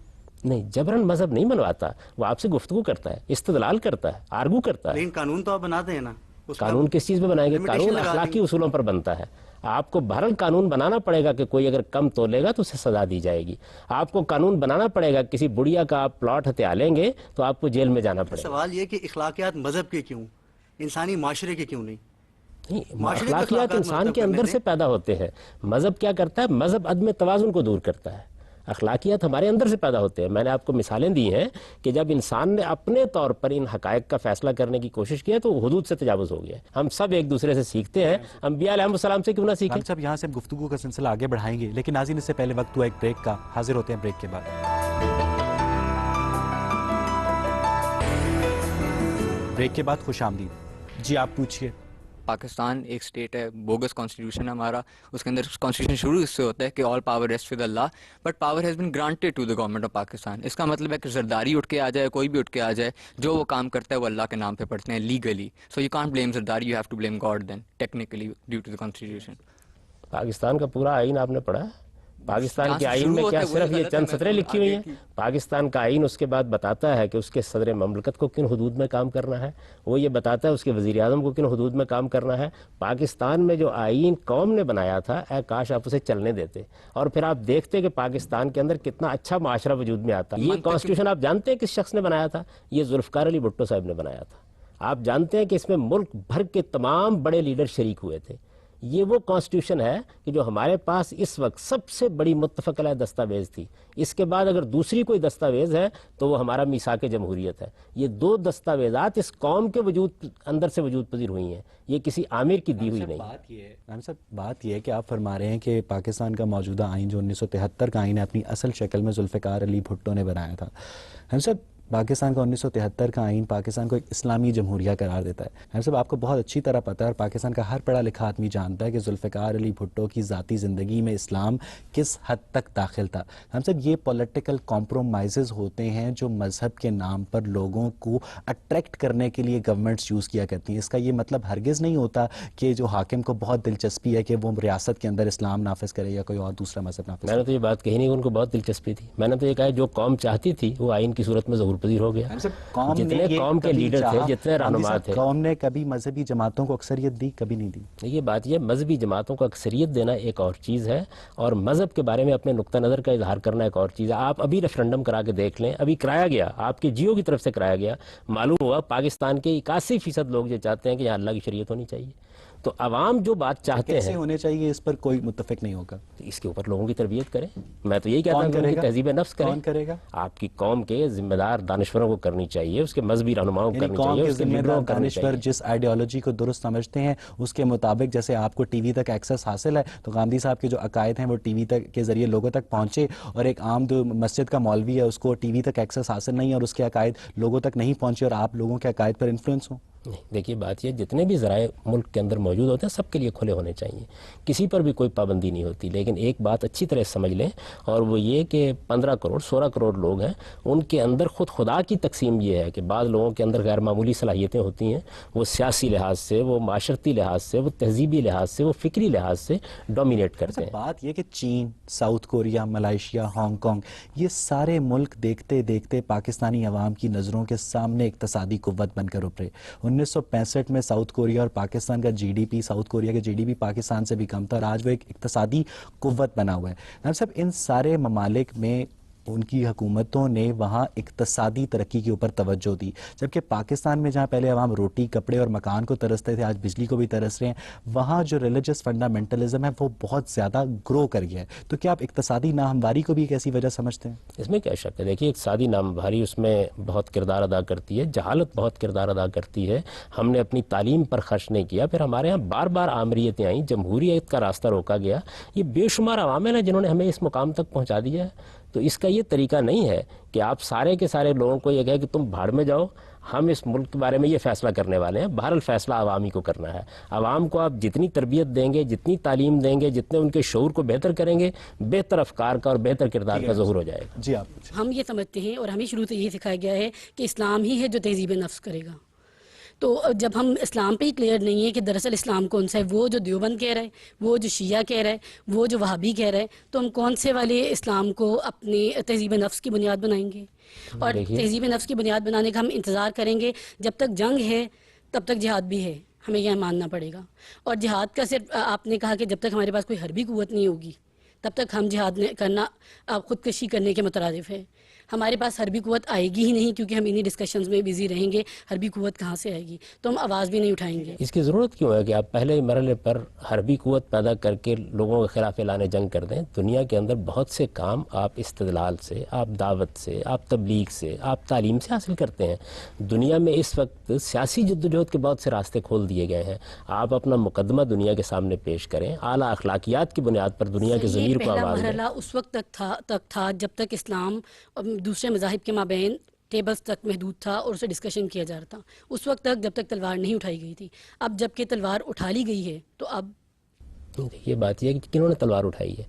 نہیں، جبرن مذہب نہیں بنواتا، وہ آپ سے گفتگو کرتا ہے، استدلال کرتا ہے، آرگو کرتا ہے. لیکن قانون تو آپ بناتے ہیں نا. قانون کس چیز پہ بنائیں گے؟ قانون اخلاقی اصولوں پر بنتا ہے. آپ کو بہرحال قانون بنانا پڑے گا کہ کوئی اگر کم تولے گا تو اسے سزا دی جائے گی. آپ کو قانون بنانا پڑے گا کسی بڑھیا کا آپ پلاٹ ہتھیا لیں گے تو آپ کو جیل میں جانا پڑے گا. سوال یہ کہ اخلاقیات مذہب کے کیوں، انسانی معاشرے کے کیوں نہیں؟ اخلاقیات انسان کے اندر سے پیدا ہوتے ہیں. مذہب کیا کرتا ہے؟ مذہب عدم توازن کو دور کرتا ہے. اخلاقیات ہمارے اندر سے پیدا ہوتے ہیں. میں نے آپ کو مثالیں دی ہیں کہ جب انسان نے اپنے طور پر ان حقائق کا فیصلہ کرنے کی کوشش کی ہے تو حدود سے تجاوز ہو گیا ہے. ہم سب ایک دوسرے سے سیکھتے ہیں، انبیاء علیہ السلام سے کیوں نہ سیکھیں؟ ہم سب یہاں سے گفتگو کا سلسلہ آگے بڑھائیں گے، لیکن ناظرین اس سے پہلے وقت ہوا ایک بریک کا. حاضر ہوتے ہیں بریک کے بعد. بریک کے بعد خوش آمدید. جی آپ پوچھئے. پاکستان ایک اسٹیٹ ہے، بوگس کانسٹیٹیوشن ہے ہمارا. اس کے اندر کانسٹیٹیوشن شروع اس سے ہوتا ہے کہ آل پاور ریسٹ ود اللہ، but power has been granted to the government of Pakistan. اس کا مطلب ہے کہ زرداری اٹھ کے آ جائے، کوئی بھی اٹھ کے آ جائے، جو وہ کام کرتا ہے وہ اللہ کے نام پہ پڑھتے ہیں legally. So you can't blame Zardari, you have to blame God then technically due to the constitution. Pakistan کا پورا آئین آپ نے پڑھا ہے؟ پاکستان کے آئین میں کیا صرف یہ چند سطریں لکھی ہوئی ہیں؟ پاکستان کا آئین اس کے بعد بتاتا ہے کہ اس کے صدر مملکت کو کن حدود میں کام کرنا ہے، وہ یہ بتاتا ہے اس کے وزیر اعظم کو کن حدود میں کام کرنا ہے. پاکستان میں جو آئین قوم نے بنایا تھا، اے کاش آپ اسے چلنے دیتے اور پھر آپ دیکھتے کہ پاکستان کے اندر کتنا اچھا معاشرہ وجود میں آتا. یہ کانسٹیٹیوشن آپ جانتے ہیں کس شخص نے بنایا تھا؟ یہ ذوالفقار علی بھٹو صاحب نے بنایا تھا. آپ جانتے ہیں کہ اس میں ملک بھر کے تمام بڑے لیڈر شریک ہوئے تھے. یہ وہ کانسٹیٹیوشن ہے کہ جو ہمارے پاس اس وقت سب سے بڑی متفق علیہ دستاویز تھی. اس کے بعد اگر دوسری کوئی دستاویز ہے تو وہ ہمارا میثاق جمہوریت ہے. یہ دو دستاویزات اس قوم کے وجود اندر سے وجود پذیر ہوئی ہیں، یہ کسی عامر کی دی ہوئی نہیں. بات یہ ہے کہ آپ فرما رہے ہیں کہ پاکستان کا موجودہ آئین جو 1973 کا آئین ہے اپنی اصل شکل میں ذوالفقار علی بھٹو نے بنایا تھا. ہم سب پاکستان کا 1973 کا آئین پاکستان کو ایک اسلامی جمہوریہ قرار دیتا ہے. ہم سب آپ کو بہت اچھی طرح پتہ ہے اور پاکستان کا ہر پڑھا لکھا آدمی جانتا ہے کہ ذوالفقار علی بھٹو کی ذاتی زندگی میں اسلام کس حد تک داخل تھا. ہم سب یہ پولیٹیکل کمپرومائزز ہوتے ہیں جو مذہب کے نام پر لوگوں کو اٹریکٹ کرنے کے لیے گورنمنٹس یوز کیا کرتی ہیں. اس کا یہ مطلب ہرگز نہیں ہوتا کہ جو حاکم کو بہت دلچسپی ہے کہ وہ ریاست کے اندر اسلام نافذ کرے یا کوئی اور دوسرا مذہب نافذ کرے. میں نے تو یہ بات کہی نہیں کہ ان کو بہت دلچسپی تھی. میں نے تو یہ کہا جو قوم چاہتی تھی وہ آئین کی صورت میں ظہور پذیر ہو گیا. جتنے قوم کے لیڈر تھے، جتنے رہنما تھے، قوم نے کبھی مذہبی جماعتوں کو اکثریت دی؟ کبھی نہیں دی. یہ بات یہ مذہبی جماعتوں کو اکثریت دینا ایک اور چیز ہے اور مذہب کے بارے میں اپنے نقطہ نظر کا اظہار کرنا ایک اور چیز ہے. آپ ابھی ریفرنڈم کرا کے دیکھ لیں، ابھی کرایا گیا، آپ کے جیو کی طرف سے کرایا گیا، معلوم ہوا پاکستان کے 81% لوگ یہ چاہتے ہیں کہ یہاں اللہ کی شریعت ہونی چاہیے. تو عوام جو بات چاہتے ہیں کیسے ہونے چاہیے اس پر کوئی متفق نہیں ہوگا. اس کے اوپر لوگوں کی تربیت کریں. میں تو یہی کہتا ہوں کہ تہذیب نفس کریں. کون کرے گا؟ آپ کی قوم کے ذمہ دار دانشوروں کو کرنی چاہیے، اس کے مذہبی رہنماؤں کو کرنی چاہیے، اس کے لیڈروں کو کرنی چاہیے. جس آئیڈیالوجی کو درست سمجھتے ہیں اس کے مطابق، جیسے آپ کو ٹی وی تک ایکسس حاصل ہے تو غامدی صاحب کے جو عقائد ہیں وہ ٹی وی تک کے ذریعے لوگوں تک پہنچے، اور ایک عام جو مسجد کا مولوی ہے اس کو ٹی وی تک ایکسس حاصل نہیں اور اس کے عقائد لوگوں تک نہیں پہنچے اور آپ لوگوں کے عقائد پر انفلوئنس ہوں. نہیں، دیکھیے بات یہ جتنے بھی ذرائع ملک کے اندر موجود ہوتے ہیں سب کے لیے کھلے ہونے چاہیے، کسی پر بھی کوئی پابندی نہیں ہوتی. لیکن ایک بات اچھی طرح سمجھ لیں اور وہ یہ کہ 15 کروڑ 16 کروڑ لوگ ہیں، ان کے اندر خود خدا کی تقسیم یہ ہے کہ بعض لوگوں کے اندر غیر معمولی صلاحیتیں ہوتی ہیں، وہ سیاسی لحاظ سے، وہ معاشرتی لحاظ سے، وہ تہذیبی لحاظ سے، وہ فکری لحاظ سے ڈومینیٹ کرتے ہیں. بات یہ کہ چین، South Korea, Malaysia, Hong Kong, یہ سارے ملک دیکھتے دیکھتے پاکستانی عوام کی نظروں کے سامنے اقتصادی قوت بن کر ابھرے. 1965 میں ساؤتھ کوریا اور پاکستان کا G D P, South Korea کا جی ڈی پی پاکستان سے بھی کم تھا اور آج وہ ایک اقتصادی قوت بنا ہوا ہے. ناظرین صاحب، ان سارے ممالک میں ان کی حکومتوں نے وہاں اقتصادی ترقی کے اوپر توجہ دی، جبکہ پاکستان میں جہاں پہلے عوام روٹی، کپڑے اور مکان کو ترستے تھے آج بجلی کو بھی ترس رہے ہیں. وہاں جو ریلیجس فنڈامنٹلزم ہے وہ بہت زیادہ گرو کر گیا ہے. تو کیا آپ اقتصادی ناہمواری کو بھی ایک ایسی وجہ سمجھتے ہیں؟ اس میں کیا شک ہے. دیکھیے اقتصادی ناہمواری اس میں بہت کردار ادا کرتی ہے، جہالت بہت کردار ادا کرتی ہے. ہم نے اپنی تعلیم پر خرچ نہیں کیا، پھر ہمارے ہاں بار بار آمریتیں آئیں، جمہوریت کا راستہ روکا گیا. یہ بے شمار عوامل ہیں جنہوں نے ہمیں اس مقام تک پہنچا دیا ہے. تو اس کا یہ طریقہ نہیں ہے کہ آپ سارے کے سارے لوگوں کو یہ کہیں کہ تم بھاڑ میں جاؤ، ہم اس ملک کے بارے میں یہ فیصلہ کرنے والے ہیں. بہرحال فیصلہ عوامی کو کرنا ہے. عوام کو آپ جتنی تربیت دیں گے، جتنی تعلیم دیں گے، جتنے ان کے شعور کو بہتر کریں گے، بہتر افکار کا اور بہتر کردار کا ظہور ہو جائے گا. جی آپ ہم یہ سمجھتے ہیں اور ہمیں شروع سے یہ سکھایا گیا ہے کہ اسلام ہی ہے جو تہذیب نفس کرے گا. تو جب ہم اسلام پہ ہی کلیئر نہیں ہے کہ دراصل اسلام کون سا ہے، وہ جو دیوبند کہہ رہا ہے، وہ جو شیعہ کہہ رہا ہے، وہ جو وہابی کہہ رہا ہے، تو ہم کون سے والے اسلام کو اپنی تہذیب نفس کی بنیاد بنائیں گے؟ اور تہذیب نفس کی بنیاد بنانے کا ہم انتظار کریں گے جب تک جنگ ہے تب تک جہاد بھی ہے، ہمیں یہ ماننا پڑے گا. اور جہاد کا صرف آپ نے کہا کہ جب تک ہمارے پاس کوئی حربی قوت نہیں ہوگی تب تک ہم جہاد کرنا خودکشی کرنے کے مترادف ہے. ہمارے پاس حربی قوت آئے گی ہی نہیں کیونکہ ہم انہی ڈسکشنز میں بیزی رہیں گے. حربی قوت کہاں سے آئے گی؟ تو ہم آواز بھی نہیں اٹھائیں گے. اس کی ضرورت کیوں ہے کہ آپ پہلے مرحلے پر حربی قوت پیدا کر کے لوگوں کے خلاف اعلان جنگ کر دیں؟ دنیا کے اندر بہت سے کام آپ استدلال سے، آپ دعوت سے، آپ تبلیغ سے، آپ تعلیم سے حاصل کرتے ہیں. دنیا میں اس وقت سیاسی جدوجہد کے بہت سے راستے کھول دیے گئے ہیں. آپ اپنا مقدمہ دنیا کے سامنے پیش کریں، اعلیٰ اخلاقیات کی بنیاد پر دنیا کے ضمیر کو آواز دیں. مرحلہ اس وقت تک تھا جب تک اسلام دوسرے مذاہب کے مابین ٹیبلز تک محدود تھا اور اسے ڈسکشن کیا جا رہا تھا. اس وقت تک جب تک تلوار نہیں اٹھائی گئی تھی. اب جب کہ تلوار اٹھا لی گئی ہے تو اب یہ بات یہ ہے کہ کنہوں نے تلوار اٹھائی ہے؟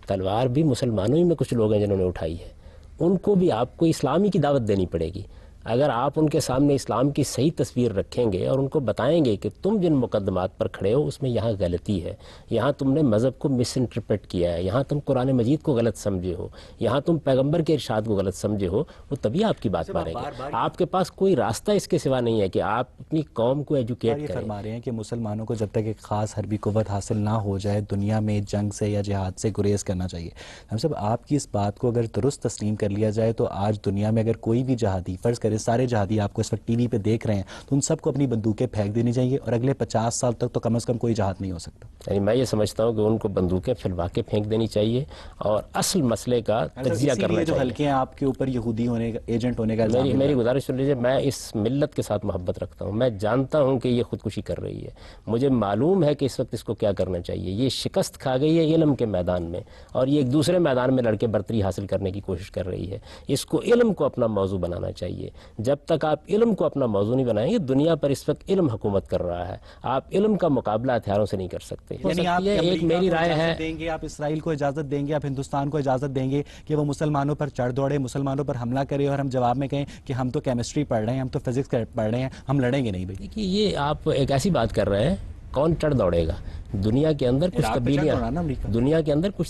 تلوار بھی مسلمانوں ہی میں کچھ لوگ ہیں جنہوں نے اٹھائی ہے. ان کو بھی آپ کو اسلامی کی دعوت دینی پڑے گی. اگر آپ ان کے سامنے اسلام کی صحیح تصویر رکھیں گے اور ان کو بتائیں گے کہ تم جن مقدمات پر کھڑے ہو اس میں یہاں غلطی ہے، یہاں تم نے مذہب کو مس انٹرپریٹ کیا ہے، یہاں تم قرآن مجید کو غلط سمجھے ہو، یہاں تم پیغمبر کے ارشاد کو غلط سمجھے ہو، وہ تبھی آپ کی بات مانیں گے. آپ کے پاس کوئی راستہ اس کے سوا نہیں ہے کہ آپ اپنی قوم کو ایجوکیٹ یہ کریں. فرما رہے ہیں کہ مسلمانوں کو جب تک ایک خاص حربی قوت حاصل نہ ہو جائے دنیا میں جنگ سے یا جہاد سے گریز کرنا چاہیے. ہم سب آپ کی اس بات کو اگر درست تسلیم کر لیا جائے تو آج دنیا میں اگر کوئی بھی جہادی، فرض کرے سارے جہادی آپ کو اس وقت ٹی وی پہ دیکھ رہے ہیں، تو ان سب کو اپنی بندوقیں پھینک دینی چاہیے اور اگلے 50 سال تک تو کم از کم کوئی جہاد نہیں ہو سکتا. یعنی میں یہ سمجھتا ہوں کہ ان کو بندوقیں پھیلوا کے پھینک دینی چاہیے اور اصل مسئلے کا تجزیہ کرنا جو چاہیے. ہلکے ہیں آپ کے اوپر یہودی ہونے کا، ایجنٹ ہونے کا الزام میری گزارش سن لیجیے. میں اس ملت کے ساتھ محبت رکھتا ہوں. میں جانتا ہوں کہ یہ خودکشی کر رہی ہے. مجھے معلوم ہے کہ اس وقت اس کو کیا کرنا چاہیے. یہ شکست کھا گئی ہے علم کے میدان میں اور یہ ایک دوسرے میدان میں لڑکے برتری حاصل کرنے کی کوشش کر رہی ہے. اس کو علم کو اپنا موضوع بنانا چاہیے. جب تک آپ علم کو اپنا موضوع نہیں بنائیں گے، دنیا پر اس وقت علم حکومت کر رہا ہے. آپ علم کا مقابلہ ہتھیاروں سے نہیں کر سکتے. یعنی آپ ایک میری رائے ہے، دیں گے، آپ اسرائیل کو اجازت دیں گے، آپ ہندوستان کو اجازت دیں گے کہ وہ مسلمانوں پر چڑھ دوڑے، مسلمانوں پر حملہ کرے اور ہم جواب میں کہیں کہ ہم تو کیمسٹری پڑھ رہے ہیں، ہم تو فزکس پڑھ رہے ہیں، ہم لڑیں گے نہیں بھائی؟ دیکھیے یہ آپ ایک ایسی بات کر رہے ہیں، کون چڑھ دوڑے گا؟ دنیا کے اندر کچھ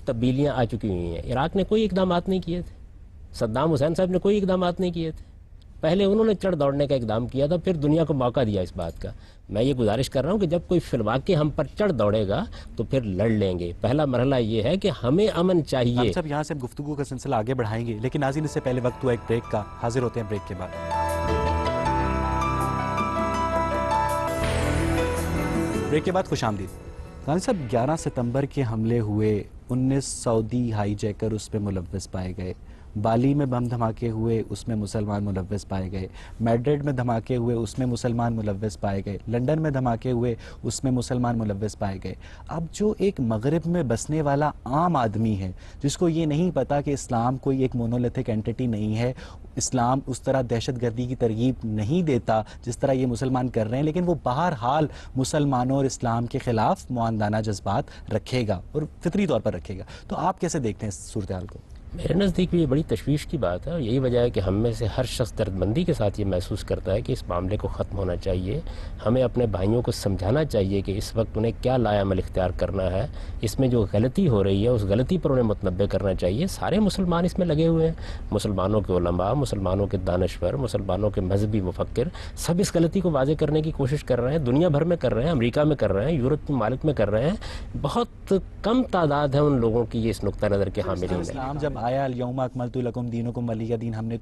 تبدیلیاں آ چکی ہوئی ہیں. عراق نے کوئی اقدامات نہیں کیے تھے. صدام حسین صاحب نے کوئی اقدامات نہیں کیے تھے. پہلے انہوں نے چڑھ دوڑنے کا اقدام کیا تھا، پھر دنیا کو موقع دیا اس بات کا. میں یہ گزارش کر رہا ہوں کہ جب کوئی فی الواقع ہم پر چڑھ دوڑے گا تو پھر لڑ لیں گے. پہلا مرحلہ یہ ہے کہ ہمیں امن چاہیے. ہم سب یہاں سے گفتگو کا سلسلہ آگے بڑھائیں گے، لیکن ناظرین اس سے پہلے وقت ہوا ایک بریک کا. حاضر ہوتے ہیں بریک کے بعد. بریک کے بعد خوش آمدید. غازی صاحب، 11 ستمبر کے حملے ہوئے، 19 سعودی ہائی جیکر اس پہ ملوث پائے گئے. بالی میں بم دھماکے ہوئے، اس میں مسلمان ملوث پائے گئے. میڈرڈ میں دھماکے ہوئے، اس میں مسلمان ملوث پائے گئے. لنڈن میں دھماکے ہوئے، اس میں مسلمان ملوث پائے گئے. اب جو ایک مغرب میں بسنے والا عام آدمی ہے جس کو یہ نہیں پتا کہ اسلام کوئی ایک مونولیتھک اینٹی نہیں ہے، اسلام اس طرح دہشت گردی کی ترغیب نہیں دیتا جس طرح یہ مسلمان کر رہے ہیں، لیکن وہ بہرحال مسلمانوں اور اسلام کے خلاف معاندانہ جذبات رکھے گا اور فطری طور پر رکھے گا. تو آپ کیسے دیکھتے ہیں اس صورتحال کو؟ میرے نزدیک یہ بڑی تشویش کی بات ہے اور یہی وجہ ہے کہ ہم میں سے ہر شخص درد مندی کے ساتھ یہ محسوس کرتا ہے کہ اس معاملے کو ختم ہونا چاہیے. ہمیں اپنے بھائیوں کو سمجھانا چاہیے کہ اس وقت انہیں کیا لایا عمل اختیار کرنا ہے. اس میں جو غلطی ہو رہی ہے اس غلطی پر انہیں متنبع کرنا چاہیے. سارے مسلمان اس میں لگے ہوئے ہیں، مسلمانوں کے علماء، مسلمانوں کے دانشور، مسلمانوں کے مذہبی مفکر، سب اس غلطی کو واضح کرنے کی کوشش کر رہے ہیں. دنیا بھر میں کر رہے ہیں، امریکہ میں کر رہے ہیں، یورپ کے ممالک میں کر رہے ہیں. بہت کم تعداد ہے ان لوگوں کی یہ اس نقطہ نظر کے حاملین. اسلام جب آیا الیوم اکملت لکم دینکم ولی دین، ہم نے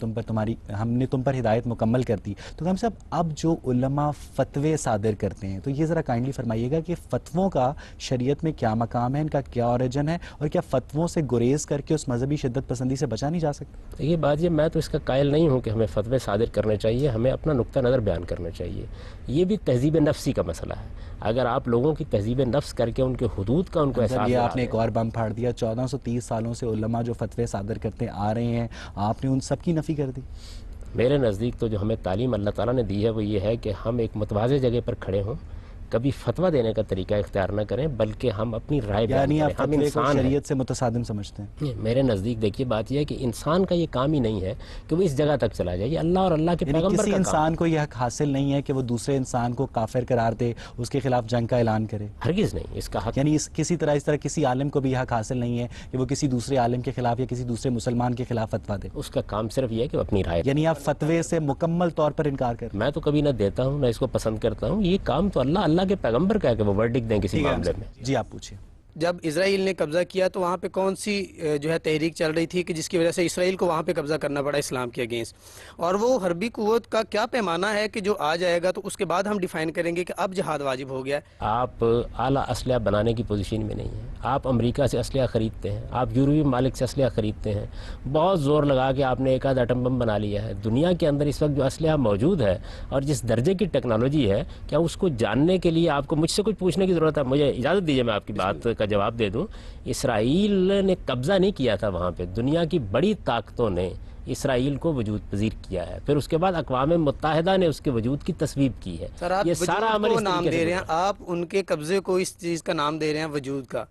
تم پر ہدایت مکمل کر دی. تو ہم صاحب اب جو علماء فتوے صادر کرتے ہیں تو یہ ذرا کائنڈلی فرمائیے گا کہ فتووں کا شریعت میں کیا مقام ہے، ان کا کیا اوریجن ہے، اور کیا فتووں سے گریز کر کے اس مذہبی شدت پسندی سے بچا نہیں جا سکتا؟ یہ بات میں تو اس کا قائل نہیں ہوں کہ ہمیں فتوے صادر کرنے چاہیے. ہمیں اپنا نقطہ نظر بیان کرنا چاہیے. یہ بھی تہذیب نفسی کا مسئلہ ہے. اگر آپ لوگوں کی تہذیب نفس کر کے ان کے حدود کا ان کو احساس یہ آپ نے ایک اور بم پھاڑ دیا. 1430 سالوں سے علماء جو فتوے صادر کرتے آ رہے ہیں، آپ نے ان سب کی نفی کر دی. میرے نزدیک تو جو ہمیں تعلیم اللہ تعالیٰ نے دی ہے وہ یہ ہے کہ ہم ایک متوازی جگہ پر کھڑے ہوں. کبھی فتویٰ دینے کا طریقہ اختیار نہ کریں بلکہ ہم اپنی رائے بیان یعنی کریں. آپ ہم فتوے کو انسان ہیں. شریعت سے متصادم سمجھتے ہیں؟ میرے نزدیک دیکھیے بات یہ ہے کہ انسان کا یہ کام ہی نہیں ہے کہ وہ اس جگہ تک چلا جائے. یہ اللہ اور اللہ کے یعنی پیغمبر کسی کا کام. انسان کو یہ حق حاصل نہیں ہے کہ وہ دوسرے انسان کو کافر قرار دے، اس کے خلاف جنگ کا اعلان کرے؟ ہرگز نہیں. اس کا حق یعنی اس طرح کسی عالم کو بھی یہ حق حاصل نہیں ہے کہ وہ کسی دوسرے عالم کے خلاف یا کسی دوسرے مسلمان کے خلاف فتویٰ دے؟ اس کا کام صرف یہ ہے کہ وہ اپنی رائے. یعنی آپ فتوے سے مکمل طور پر انکار کریں؟ میں تو کبھی نہ دیتا ہوں نہ اس کو پسند کرتا ہوں. یہ کام تو اللہ کے پیغمبر کا ہے کہ وہ ورڈک دیں کسی معاملے میں. جی آپ پوچھیں. جب اسرائیل نے قبضہ کیا تو وہاں پہ کون سی جو ہے تحریک چل رہی تھی کہ جس کی وجہ سے اسرائیل کو وہاں پہ قبضہ کرنا پڑا اسلام کے اگینسٹ؟ اور وہ حربی قوت کا کیا پیمانہ ہے کہ جو آ جائے گا تو اس کے بعد ہم ڈیفائن کریں گے کہ اب جہاد واجب ہو گیا ہے؟ آپ اعلیٰ اسلحہ بنانے کی پوزیشن میں نہیں ہیں. آپ امریکہ سے اسلحہ خریدتے ہیں، آپ یورپی ممالک سے اسلحہ خریدتے ہیں. بہت زور لگا کے آپ نے ایک آدھ ایٹم بم بنا لیا ہے. دنیا کے اندر اس وقت جو اسلحہ موجود ہے اور جس درجے کی ٹیکنالوجی ہے، کیا اس کو جاننے کے لیے آپ کو مجھ سے کچھ پوچھنے کی ضرورت ہے؟ مجھے اجازت دیجیے میں آپ کی بات کا جواب دے دوں. اسرائیل نے قبضہ نہیں کیا تھا وہاں پہ. دنیا کی بڑی طاقتوں نے اسرائیل کو وجود پذیر کیا ہے. پھر اس کے بعد اقوام متحدہ نے اس کے وجود کی تصویب کی ہے. سر آپ یہ سارا عمل وجود کو اس نام طریقے سے دے رہے ہیں، گزرا. آپ ان کے قبضے کو اس چیز کا نام دے رہے ہیں وجود کا.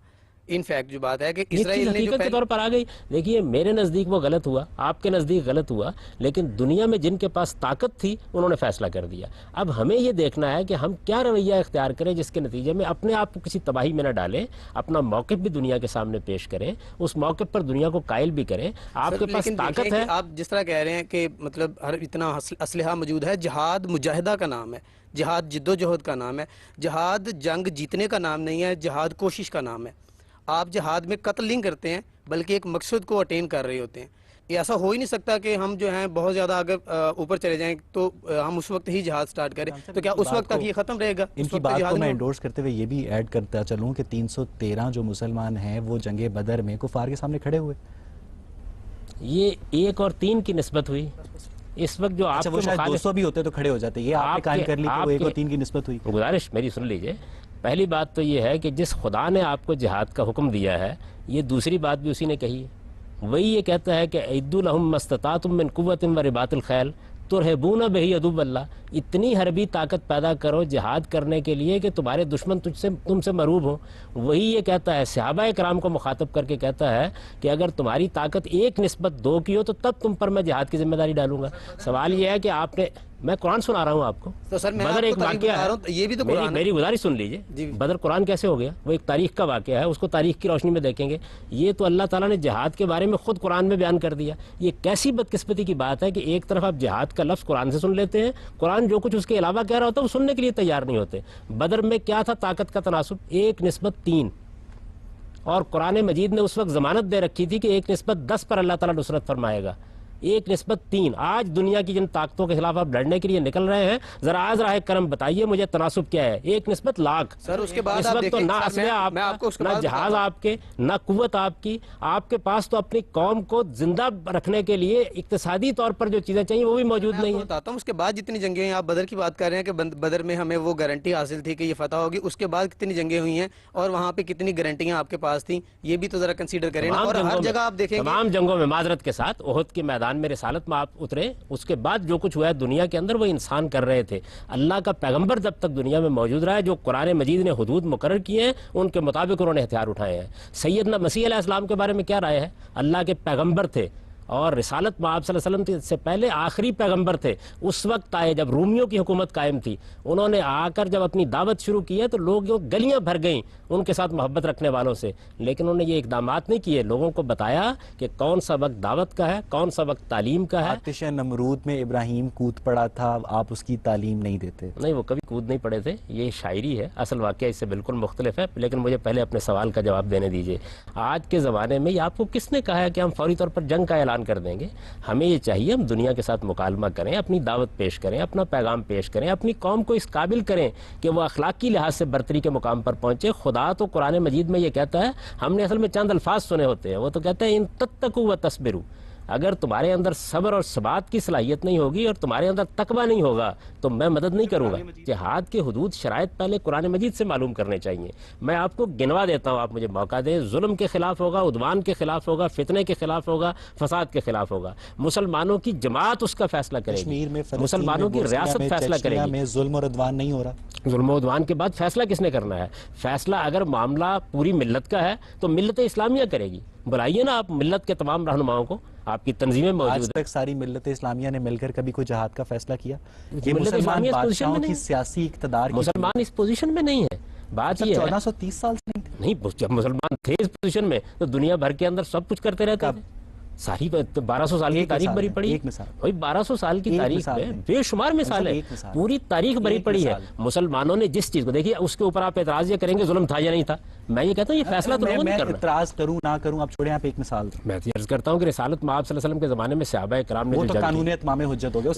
ان فیکٹ جو بات ہے کہ یہ چیز اسرائیل نے جو حقیقت کے طور پر آ گئی. دیکھیے میرے نزدیک وہ غلط ہوا، آپ کے نزدیک غلط ہوا، لیکن دنیا میں جن کے پاس طاقت تھی انہوں نے فیصلہ کر دیا. اب ہمیں یہ دیکھنا ہے کہ ہم کیا رویہ اختیار کریں جس کے نتیجے میں اپنے آپ کو کسی تباہی میں نہ ڈالیں، اپنا موقف بھی دنیا کے سامنے پیش کریں، اس موقف پر دنیا کو قائل بھی کریں. آپ کے پاس لیکن طاقت دیکھیں ہے. کہ آپ جس طرح کہہ رہے ہیں کہ مطلب ہر اتنا اسلحہ موجود ہے. جہاد مجاہدہ کا نام ہے، جہاد جد و جہد کا نام ہے. جہاد جنگ جیتنے کا نام نہیں ہے، جہاد کوشش کا نام ہے. آپ جہاد میں قتل نہیں کرتے ہیں بلکہ ایک مقصد کو اٹین کر رہے ہوتے ہیں. یہ ایسا ہو ہی نہیں سکتا کہ ہم جو ہیں بہت زیادہ اگر اوپر چلے جائیں تو ہم اس وقت ہی جہاد سٹارٹ کریں تو کیا اس وقت تک یہ ختم رہے گا؟ ان کی بات کو میں انڈورس کرتے ہوئے یہ بھی ایڈ کرتا چلوں کہ 313 جو مسلمان ہیں وہ جنگ بدر میں کفار کے سامنے کھڑے ہوئے. یہ 1 اور 3 کی نسبت ہوئی. اس وقت جو آپ وہ شاید 200 بھی ہوتے تو کھڑے ہو جاتے. یہ آپ نے قائم کر لی کہ وہ 1 اور 3 کی نسبت ہوئی. گزارش میری سن لیجئے. پہلی بات تو یہ ہے کہ جس خدا نے آپ کو جہاد کا حکم دیا ہے، یہ دوسری بات بھی اسی نے کہی ہے. وہی یہ کہتا ہے کہ اعدوا لہم ما استطعتم من قوۃ ورباط الخیل ترہبون بہ عدو اللہ. اتنی حربی طاقت پیدا کرو جہاد کرنے کے لیے کہ تمہارے دشمن تم سے مرعوب ہوں. وہی یہ کہتا ہے، صحابہ کرام کو مخاطب کر کے کہتا ہے کہ اگر تمہاری طاقت 1:2 کی ہو تو تب تم پر میں جہاد کی ذمہ داری ڈالوں گا. سوال یہ ہے کہ آپ نے، میں قرآن سنا رہا ہوں آپ کو. تو سر میں بدر آپ ایک کو تاریخ واقعہ بتا رہا ہوں، یہ بھی تو قرآن ہے. میری گزارش سن لیجئے. بدر قرآن کیسے ہو گیا؟ وہ ایک تاریخ کا واقعہ ہے، اس کو تاریخ کی روشنی میں دیکھیں گے. یہ تو اللہ تعالیٰ نے جہاد کے بارے میں خود قرآن میں بیان کر دیا. یہ کیسی بدقسمتی کی بات ہے کہ ایک طرف آپ جہاد کا لفظ قرآن سے سن لیتے ہیں، قرآن جو کچھ اس کے علاوہ کہہ رہا ہوتا ہے وہ سننے کے لیے تیار نہیں ہوتے. بدر میں کیا تھا طاقت کا تناسب؟ 1:3. اور قرآن مجید نے اس وقت ضمانت دے رکھی تھی کہ 1:10 پر اللہ تعالیٰ نصرت فرمائے گا. 1:3. آج دنیا کی جن طاقتوں کے خلاف آپ لڑنے کے لیے نکل رہے ہیں، ذرا آج راہ کرم بتائیے مجھے تناسب کیا ہے؟ 1:100,000. سر اس کے بعد اس آپ وقت تو دیکھیں، نہ سر اسلحہ آپ میں آپ کو اس کے کا، نہ بعد جہاز بتاتا ہوں. آپ کے، نہ قوت آپ کی. آپ کے پاس تو اپنی قوم کو زندہ رکھنے کے لیے اقتصادی طور پر جو چیزیں چاہیے وہ بھی موجود میں نہیں آپ کو ہیں. بتاتا ہوں اس کے بعد جتنی جنگیں ہیں. آپ بدر کی بات کر رہے ہیں کہ بدر میں ہمیں وہ گارنٹی حاصل تھی کہ یہ فتح ہوگی. اس کے بعد کتنی جنگیں ہوئی ہیں اور وہاں پہ کتنی گارنٹیاں آپ کے پاس تھیں، یہ بھی تو ذرا کنسیڈر کریں. اور ہر جگہ آپ دیکھیں گے تمام جنگوں میں معذرت کے ساتھ احد کے میدان میں رسالت میں آپ اترے، اس کے بعد جو کچھ ہوا ہے دنیا کے اندر وہ انسان کر رہے تھے. اللہ کا پیغمبر جب تک دنیا میں موجود رہا ہے، جو قرآن مجید نے حدود مقرر کیے ہیں ان کے مطابق انہوں نے ہتھیار اٹھائے ہیں. سیدنا مسیح علیہ السلام کے بارے میں کیا رائے ہے؟ اللہ کے پیغمبر تھے اور رسالت میں آپ صلی اللہ علیہ وسلم سے پہلے آخری پیغمبر تھے. اس وقت آئے جب رومیوں کی حکومت قائم تھی. انہوں نے آ کر جب اپنی دعوت شروع کی ہے تو لوگ گلیاں بھر گئیں ان کے ساتھ محبت رکھنے والوں سے، لیکن انہوں نے یہ اقدامات نہیں کیے. لوگوں کو بتایا کہ کون سا وقت دعوت کا ہے، کون سا وقت تعلیم کا ہے. آتش نمرود میں ابراہیم کود پڑا تھا، آپ اس کی تعلیم نہیں دیتے؟ نہیں، وہ کبھی کود نہیں پڑے تھے. یہ شاعری ہے، اصل واقعہ اس سے بالکل مختلف ہے. لیکن مجھے پہلے اپنے سوال کا جواب دینے دیجیے. آج کے زمانے میں یہ آپ کو کس نے کہا ہے کہ ہم فوری طور پر جنگ کا اعلان کر دیں گے؟ ہمیں یہ چاہیے ہم دنیا کے ساتھ مکالمہ کریں، اپنی دعوت پیش کریں، اپنا پیغام پیش کریں، اپنی قوم کو اس قابل کریں کہ وہ اخلاقی لحاظ سے برتری کے مقام پر پہنچے. خدا تو قرآن مجید میں یہ کہتا ہے، ہم نے اصل میں چند الفاظ سنے ہوتے ہیں، وہ تو کہتا ہے ان تتقوا و تصبروا، اگر تمہارے اندر صبر اور ثبات کی صلاحیت نہیں ہوگی اور تمہارے اندر تقویٰ نہیں ہوگا تو میں مدد نہیں کروں گا. جہاد کے حدود شرائط پہلے قرآن مجید سے معلوم کرنے چاہیے. میں آپ کو گنوا دیتا ہوں, آپ مجھے موقع دیں. ظلم کے خلاف ہوگا, عدوان کے خلاف ہوگا, فتنے کے خلاف ہوگا, فساد کے خلاف ہوگا. مسلمانوں کی جماعت اس کا فیصلہ کرے کشمیر میں, گی, مسلمانوں کی ریاست فیصلہ کرے گی. میں ظلم اور عدوان نہیں ہو رہا. ظلم و عدوان کے بعد فیصلہ کس نے کرنا ہے؟ فیصلہ اگر معاملہ پوری ملت کا ہے تو ملت اسلامیہ کرے گی. بلائیے نا آپ ملت کے تمام رہنماؤں کو, آپ کی تنظیمیں موجود آج ہیں. تک ساری ملت اسلامیہ نے مل کر کبھی کوئی جہاد کا فیصلہ کیا؟ یہ ملت مسلمان اسلامیہ اس پوزیشن میں بادشاہوں کی نہیں. سیاسی اقتدار کی مسلمان اس پوزیشن میں نہیں ہے. بات یہ ہے 1430 سال سے نہیں تھے. نہیں, جب مسلمان تھے اس پوزیشن میں تو دنیا بھر کے اندر سب کچھ کرتے رہتے تھے. ساری 1200 سال کی تاریخ بری پڑی. ایک مثال, بھائی 1200 سال کی تاریخ میں بے شمار مثال ہے, پوری تاریخ بری پڑی ہے. مسلمانوں نے جس چیز کو دیکھیے, اس کے اوپر آپ اعتراض یہ کریں گے ظلم تھا یا نہیں تھا. میں یہ کہتا ہوں یہ فیصلہ تو لوگوں نے کرنا. اعتراض کروں نہ کروں, آپ چھوڑیں, آپ ایک مثال دیں. میں عرض کرتا ہوں کہ رسالت مآب صلی اللہ علیہ وسلم کے زمانے میں صحابہ کرام نے وہ جو تو جنگ قانون کی, اتمام حجت ہو گیا.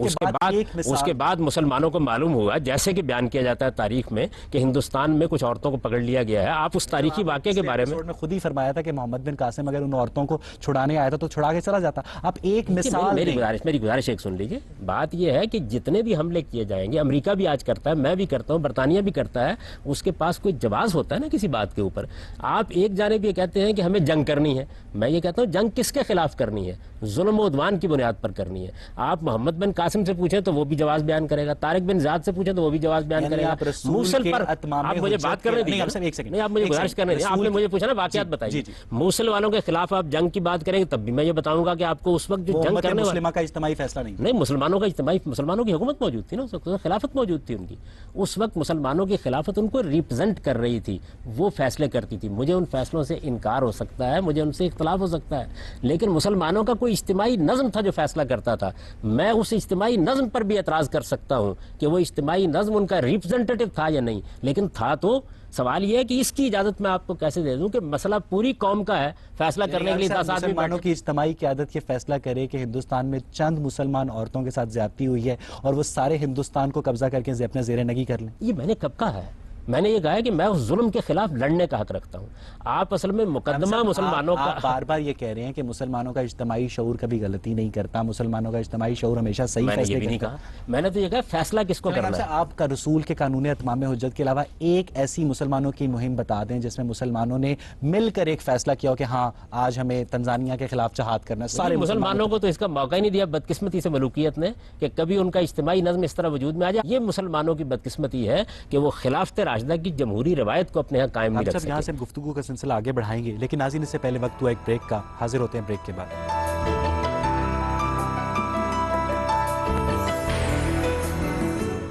اس کے بعد مسلمانوں کو معلوم ہوا, جیسے کہ بیان کیا جاتا ہے تاریخ میں, کہ ہندوستان میں کچھ عورتوں کو پکڑ لیا گیا ہے. آپ اس تاریخی واقعے کے بارے میں خود ہی فرمایا تھا کہ محمد بن قاسم اگر ان عورتوں کو چھڑانے آیا تھا تو چھڑا کے چلا جاتا. آپ ایک مثال, میری گزارش ایک سن لیجیے. بات یہ ہے کہ جتنے بھی حملے کیے جائیں گے, امریکہ بھی آج کرتا ہے, میں بھی کرتا ہوں, برطانیہ بھی کرتا ہے, اس کے پاس کوئی جواز ہوتا ہے نا کسی بات کے اوپر. آپ ایک جانب یہ کہتے ہیں کہ ہمیں جنگ کرنی ہے. میں یہ کہتا ہوں جنگ کس کے خلاف کرنی ہے؟ ظلم و عدوان کی بنیاد پر کرنی ہے. آپ محمد بن قاسم سے پوچھیں تو وہ بھی جواز بیان کرے گا, طارق بن زیاد سے پوچھیں تو وہ بھی جواز بیان کرے گا. موصل پر آپ مجھے بات کرنے دیجیے, نہیں آپ مجھے گزارش کرنے دیجیے. آپ نے مجھے پوچھا نا واقعات بتائیے. موصل والوں کے خلاف آپ جنگ کی بات کریں گے تب بھی میں یہ بتاؤں گا کہ آپ کو اس وقت جو جنگ کرنے مسلمہ کا اجتماعی فیصلہ نہیں, مسلمانوں کا اجتماعی, مسلمانوں کی حکومت موجود تھی نا اس وقت, خلافت موجود تھی ان کی. اس وقت مسلمانوں کی خلافت ان کو ریپرزینٹ کر رہی تھی, وہ فیصلے کرتی تھی. مجھے ان فیصلوں سے انکار ہو سکتا ہے, مجھے ان سے اختلاف ہو سکتا ہے, لیکن مسلمانوں کا کوئی اجتماعی نظم تھا جو فیصلہ کرتا تھا. میں اس اجتماعی نظم پر بھی اعتراض کر سکتا ہوں کہ وہ اجتماعی نظم ان کا ریپرزینٹیٹو تھا یا نہیں, لیکن تھا. تو سوال یہ ہے کہ اس کی اجازت میں آپ کو کیسے دے دوں کہ مسئلہ پوری قوم کا ہے, فیصلہ کرنے کے لیے 10 آدمی مسلمانوں کی اجتماعی قیادت یہ فیصلہ کرے کہ ہندوستان میں چند مسلمان عورتوں کے ساتھ زیادتی ہوئی ہے اور وہ سارے ہندوستان کو قبضہ کر کے اپنے زیر نگی کر لیں. یہ میں نے کب کہا ہے؟ میں نے یہ کہا ہے کہ میں اس ظلم کے خلاف لڑنے کا حق رکھتا ہوں. آپ اصل میں مقدمہ مسلمانوں کا, بار بار یہ کہہ رہے ہیں کہ مسلمانوں کا اجتماعی شعور کبھی غلطی نہیں کرتا, مسلمانوں کا اجتماعی شعور ہمیشہ صحیح فیصلے کرتا. میں نے یہ بھی نہیں کہا, میں نے تو یہ کہا فیصلہ کس کو کرنا ہے. آپ کا رسول کے قانون اتمام حجت کے علاوہ ایک ایسی مسلمانوں کی مہم بتا دیں جس میں مسلمانوں نے مل کر ایک فیصلہ کیا ہو کہ ہاں آج ہمیں تنزانیہ کے خلاف جہاد کرنا ہے. سارے مسلمانوں کو تو اس کا موقع ہی نہیں دیا بدقسمتی سے ملوکیت نے کہ کبھی ان کا اجتماعی نظم اس طرح وجود میں آ جائے. یہ مسلمانوں کی بدقسمتی ہے کہ وہ خلافت راشدہ کی جمہوری روایت کو اپنے یہاں قائم نہیں رکھ سکتے. یہاں سے گفتگو کا سلسلہ آگے بڑھائیں گے, لیکن ناظرین اس سے پہلے وقت ہوا ایک بریک کا. حاضر ہوتے ہیں بریک کے بعد.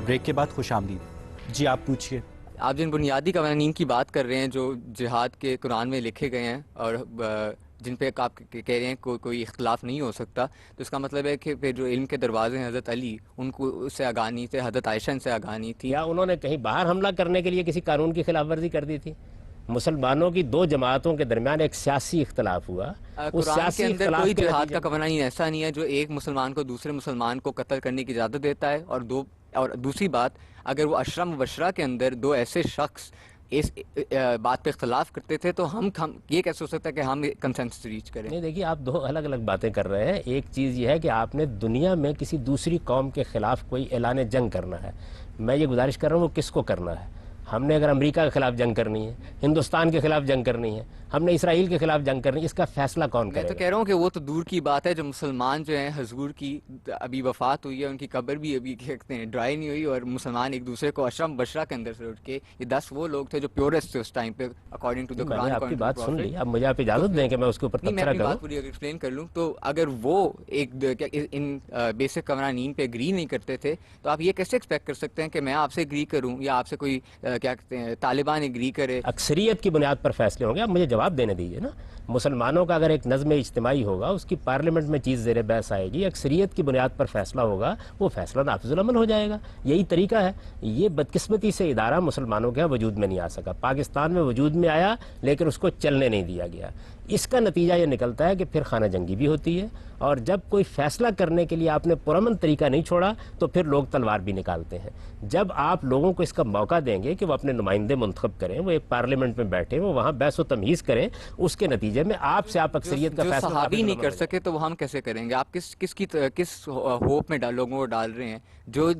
بریک کے بعد خوش آمدید. جی آپ پوچھئے. آپ جن بنیادی قوانین کی بات کر رہے ہیں جو جہاد کے قرآن میں لکھے گئے ہیں اور جن پہ آپ کہہ رہے ہیں کوئی اختلاف نہیں ہو سکتا, تو اس کا مطلب ہے کہ پھر جو علم کے دروازے ہیں حضرت علی ان کو اس سے آگاہ نہیں تھے, حضرت عائشہ ان سے آگاہ نہیں تھی. یا انہوں نے کہیں باہر حملہ کرنے کے لیے کسی قانون کی خلاف ورزی کر دی تھی؟ مسلمانوں کی دو جماعتوں کے درمیان ایک سیاسی اختلاف ہوا, اس سیاسی اختلاف کوئی جہاد کا قوانین ایسا نہیں ہے جو ایک مسلمان کو دوسرے مسلمان کو قتل کرنے کی اجازت دیتا ہے. اور دوسری بات, اگر وہ عشرہ مبشرہ کے اندر دو ایسے شخص اس بات پہ اختلاف کرتے تھے تو ہم یہ کیسے ہو سکتا ہے کہ ہم کنسنسس ریچ کریں؟ نہیں دیکھیے, آپ دو الگ الگ باتیں کر رہے ہیں. ایک چیز یہ ہے کہ آپ نے دنیا میں کسی دوسری قوم کے خلاف کوئی اعلان جنگ کرنا ہے. میں یہ گزارش کر رہا ہوں وہ کس کو کرنا ہے. ہم نے اگر امریکہ کے خلاف جنگ کرنی ہے, ہندوستان کے خلاف جنگ کرنی ہے, ہم نے اسرائیل کے خلاف جنگ کرنی ہے, اس کا فیصلہ کون کرے گا؟ میں تو کہہ رہا ہوں کہ وہ تو دور کی بات ہے. جو مسلمان جو ہیں حضور کی ابھی وفات ہوئی ہے, ان کی قبر بھی ابھی کہتے ہیں ڈرائی نہیں ہوئی, اور مسلمان ایک دوسرے کو عشرہ مبشرہ کے اندر سے اٹھ کے, یہ 10 وہ لوگ تھے جو پیورسٹ تھے اس ٹائم پہ اکارڈنگ ٹو دی قرآن. آپ کی بات سن لی, اب مجھے آپ اجازت دیں کہ میں اس کے اوپر تبصرہ کروں. بات پوری اگر ایکسپلین کر لوں تو اگر وہ ان بیسک قوانین پہ اگری نہیں کرتے تھے تو آپ یہ کیسے ایکسپیکٹ کر سکتے ہیں کہ میں آپ سے اگری کروں یا آپ سے کوئی کیا کہتے ہیں طالبان اگری کرے؟ اکثریت کی بنیاد پر فیصلے ہوں گے. اب مجھے جواب دینے دیجیے نا. مسلمانوں کا اگر ایک نظم اجتماعی ہوگا, اس کی پارلیمنٹ میں چیز زیر بحث آئے گی, اکثریت کی بنیاد پر فیصلہ ہوگا, وہ فیصلہ نافذ العمل ہو جائے گا. یہی طریقہ ہے. یہ بدقسمتی سے ادارہ مسلمانوں کے وجود میں نہیں آ سکا. پاکستان میں وجود میں آیا لیکن اس کو چلنے نہیں دیا گیا. اس کا نتیجہ یہ نکلتا ہے کہ پھر خانہ جنگی بھی ہوتی ہے, اور جب کوئی فیصلہ کرنے کے لیے آپ نے پرامن طریقہ نہیں چھوڑا تو پھر لوگ تلوار بھی نکالتے ہیں. جب آپ لوگوں کو اس کا موقع دیں گے کہ کہ وہ اپنے نمائندے منتخب کریں, وہ ایک پارلیمنٹ میں بیٹھیں, وہ وہاں بحث و تمیز کریں, اس کے نتیجے میں آپ سے آپ اکثریت کا جو فیصلہ صحابی نہیں کر سکے تو وہ ہم کیسے کریں گے؟ آپ کس ہوپ میں لوگوں کو ڈال رہے ہیں؟ جو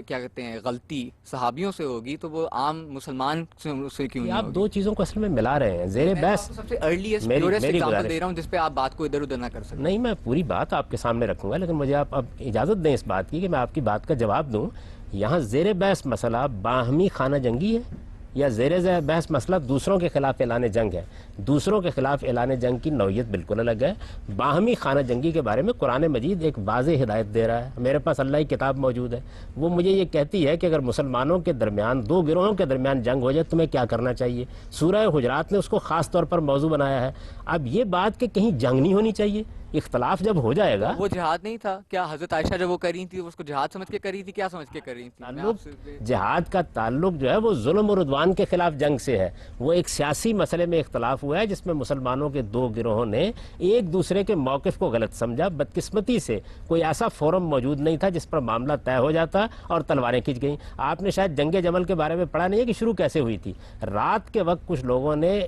کیا کہتے ہیں غلطی صحابیوں سے ہوگی تو وہ عام مسلمان سے کیوں نہیں آپ ہوگی؟ دو چیزوں کو اصل میں ملا رہے ہیں. زیر بحث سب سے ارلیسٹ پیورسٹ ایگزامپل دے رہا ہوں جس پہ آپ بات کو ادھر ادھر نہ کر سکیں. نہیں, میں پوری بات آپ کے سامنے رکھوں گا, لیکن مجھے آپ اب اجازت دیں اس بات کی کہ میں آپ کی بات کا جواب دوں. یہاں زیر بحث مسئلہ باہمی خانہ جنگی ہے یا زیر بحث مسئلہ دوسروں کے خلاف اعلان جنگ ہے؟ دوسروں کے خلاف اعلان جنگ کی نوعیت بالکل الگ ہے. باہمی خانہ جنگی کے بارے میں قرآن مجید ایک واضح ہدایت دے رہا ہے. میرے پاس اللہ کی کتاب موجود ہے, وہ مجھے یہ کہتی ہے کہ اگر مسلمانوں کے درمیان, دو گروہوں کے درمیان جنگ ہو جائے تمہیں کیا کرنا چاہیے. سورہ حجرات نے اس کو خاص طور پر موضوع بنایا ہے. اب یہ بات کہ کہیں جنگ نہیں ہونی چاہیے, اختلاف جب ہو جائے گا. وہ جہاد نہیں تھا کیا؟ حضرت عائشہ جب وہ کر رہی تھی اس کو جہاد سمجھ کے کر رہی تھی؟ کیا سمجھ کے کر رہی تھی؟ جہاد کا تعلق جو ہے وہ ظلم و عدوان کے خلاف جنگ سے ہے. وہ ایک سیاسی مسئلے میں اختلاف ہوا ہے جس میں مسلمانوں کے دو گروہوں نے ایک دوسرے کے موقف کو غلط سمجھا. بدقسمتی سے کوئی ایسا فورم موجود نہیں تھا جس پر معاملہ طے ہو جاتا اور تلواریں کھنچ گئیں. آپ نے شاید جنگ جمل کے بارے میں پڑھا نہیں ہے کہ شروع کیسے ہوئی تھی. رات کے وقت کچھ لوگوں نے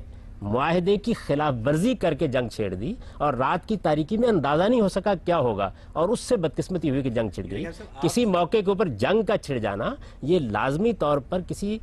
معاہدے کی خلاف ورزی کر کے جنگ چھیڑ دی اور رات کی تاریکی میں اندازہ نہیں ہو سکا کیا ہوگا, اور اس سے بدقسمتی ہوئی کہ جنگ چھڑ گئی. کسی موقع کے اوپر جنگ کا چھڑ جانا یہ لازمی طور پر کسی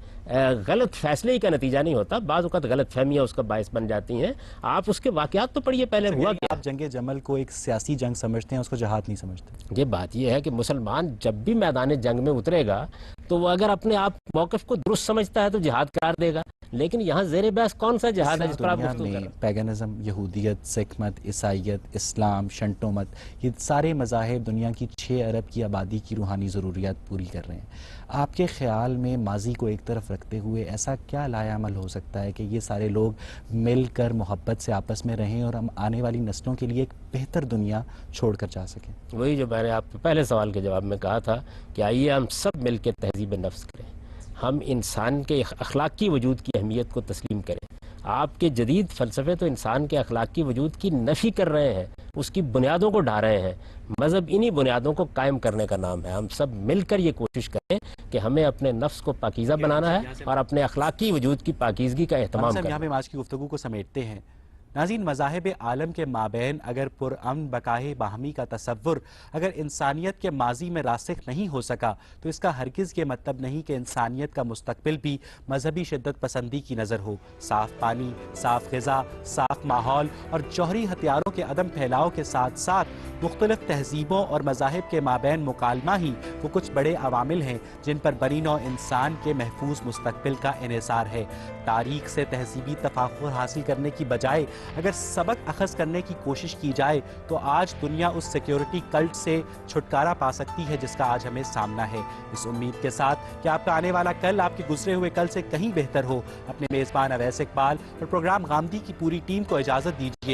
غلط فیصلے کا نتیجہ نہیں ہوتا. بعض اوقات غلط فہمیاں اس کا باعث بن جاتی ہیں. آپ اس کے واقعات تو پڑھیے پہلے ہوا کیا. آپ جنگ جمل کو ایک سیاسی جنگ سمجھتے ہیں, اس کو جہاد نہیں سمجھتے؟ یہ بات یہ ہے کہ مسلمان جب بھی میدان جنگ میں اترے گا تو وہ اگر اپنے آپ موقف کو درست سمجھتا ہے تو جہاد قرار دے گا. لیکن یہاں زیر بحث کون سا جہاد ہے جس پر آپ گفتگو کر رہے ہیں؟ پیگنزم, یہودیت, سکھ مت, عیسائیت, اسلام, شنٹو مت, یہ سارے مذاہب دنیا کی 6 ارب کی آبادی کی روحانی ضروریات پوری کر رہے ہیں. آپ کے خیال میں ماضی کو ایک طرف رکھتے ہوئے ایسا کیا لایا عمل ہو سکتا ہے کہ یہ سارے لوگ مل کر محبت سے آپس میں رہیں اور ہم آنے والی نسلوں کے لیے ایک بہتر دنیا چھوڑ کر جا سکیں؟ وہی جو میں نے آپ کے پہلے سوال کے جواب میں کہا تھا کہ آئیے ہم سب مل کے تہذیب نفس کریں, ہم انسان کے اخلاقی وجود کی اہمیت کو تسلیم کریں. آپ کے جدید فلسفے تو انسان کے اخلاقی وجود کی نفی کر رہے ہیں, اس کی بنیادوں کو ڈھا رہے ہیں. مذہب انہی بنیادوں کو قائم کرنے کا نام ہے. ہم سب مل کر یہ کوشش کریں کہ ہمیں اپنے نفس کو پاکیزہ بنانا ہے اور اپنے اخلاقی وجود کی پاکیزگی کا اہتمام کرنا ہے. یہاں پہ آج کی گفتگو کو سمیٹتے ہیں. ناظرین, مذاہب عالم کے مابین اگر پرامن بقائے باہمی کا تصور اگر انسانیت کے ماضی میں راسخ نہیں ہو سکا تو اس کا ہرگز یہ مطلب نہیں کہ انسانیت کا مستقبل بھی مذہبی شدت پسندی کی نظر ہو. صاف پانی, صاف غذا, صاف ماحول اور جوہری ہتھیاروں کے عدم پھیلاؤ کے ساتھ ساتھ مختلف تہذیبوں اور مذاہب کے مابین مکالمہ ہی وہ کچھ بڑے عوامل ہیں جن پر بنی نوع انسان کے محفوظ مستقبل کا انحصار ہے. تاریخ سے تہذیبی تفاخر حاصل کرنے کی بجائے اگر سبق اخذ کرنے کی کوشش کی جائے تو آج دنیا اس سیکیورٹی کلٹ سے چھٹکارا پا سکتی ہے جس کا آج ہمیں سامنا ہے. اس امید کے ساتھ کہ آپ کا آنے والا کل آپ کے گزرے ہوئے کل سے کہیں بہتر ہو, اپنے میزبان اویس اقبال اور پروگرام غامدی کی پوری ٹیم کو اجازت دیجیے.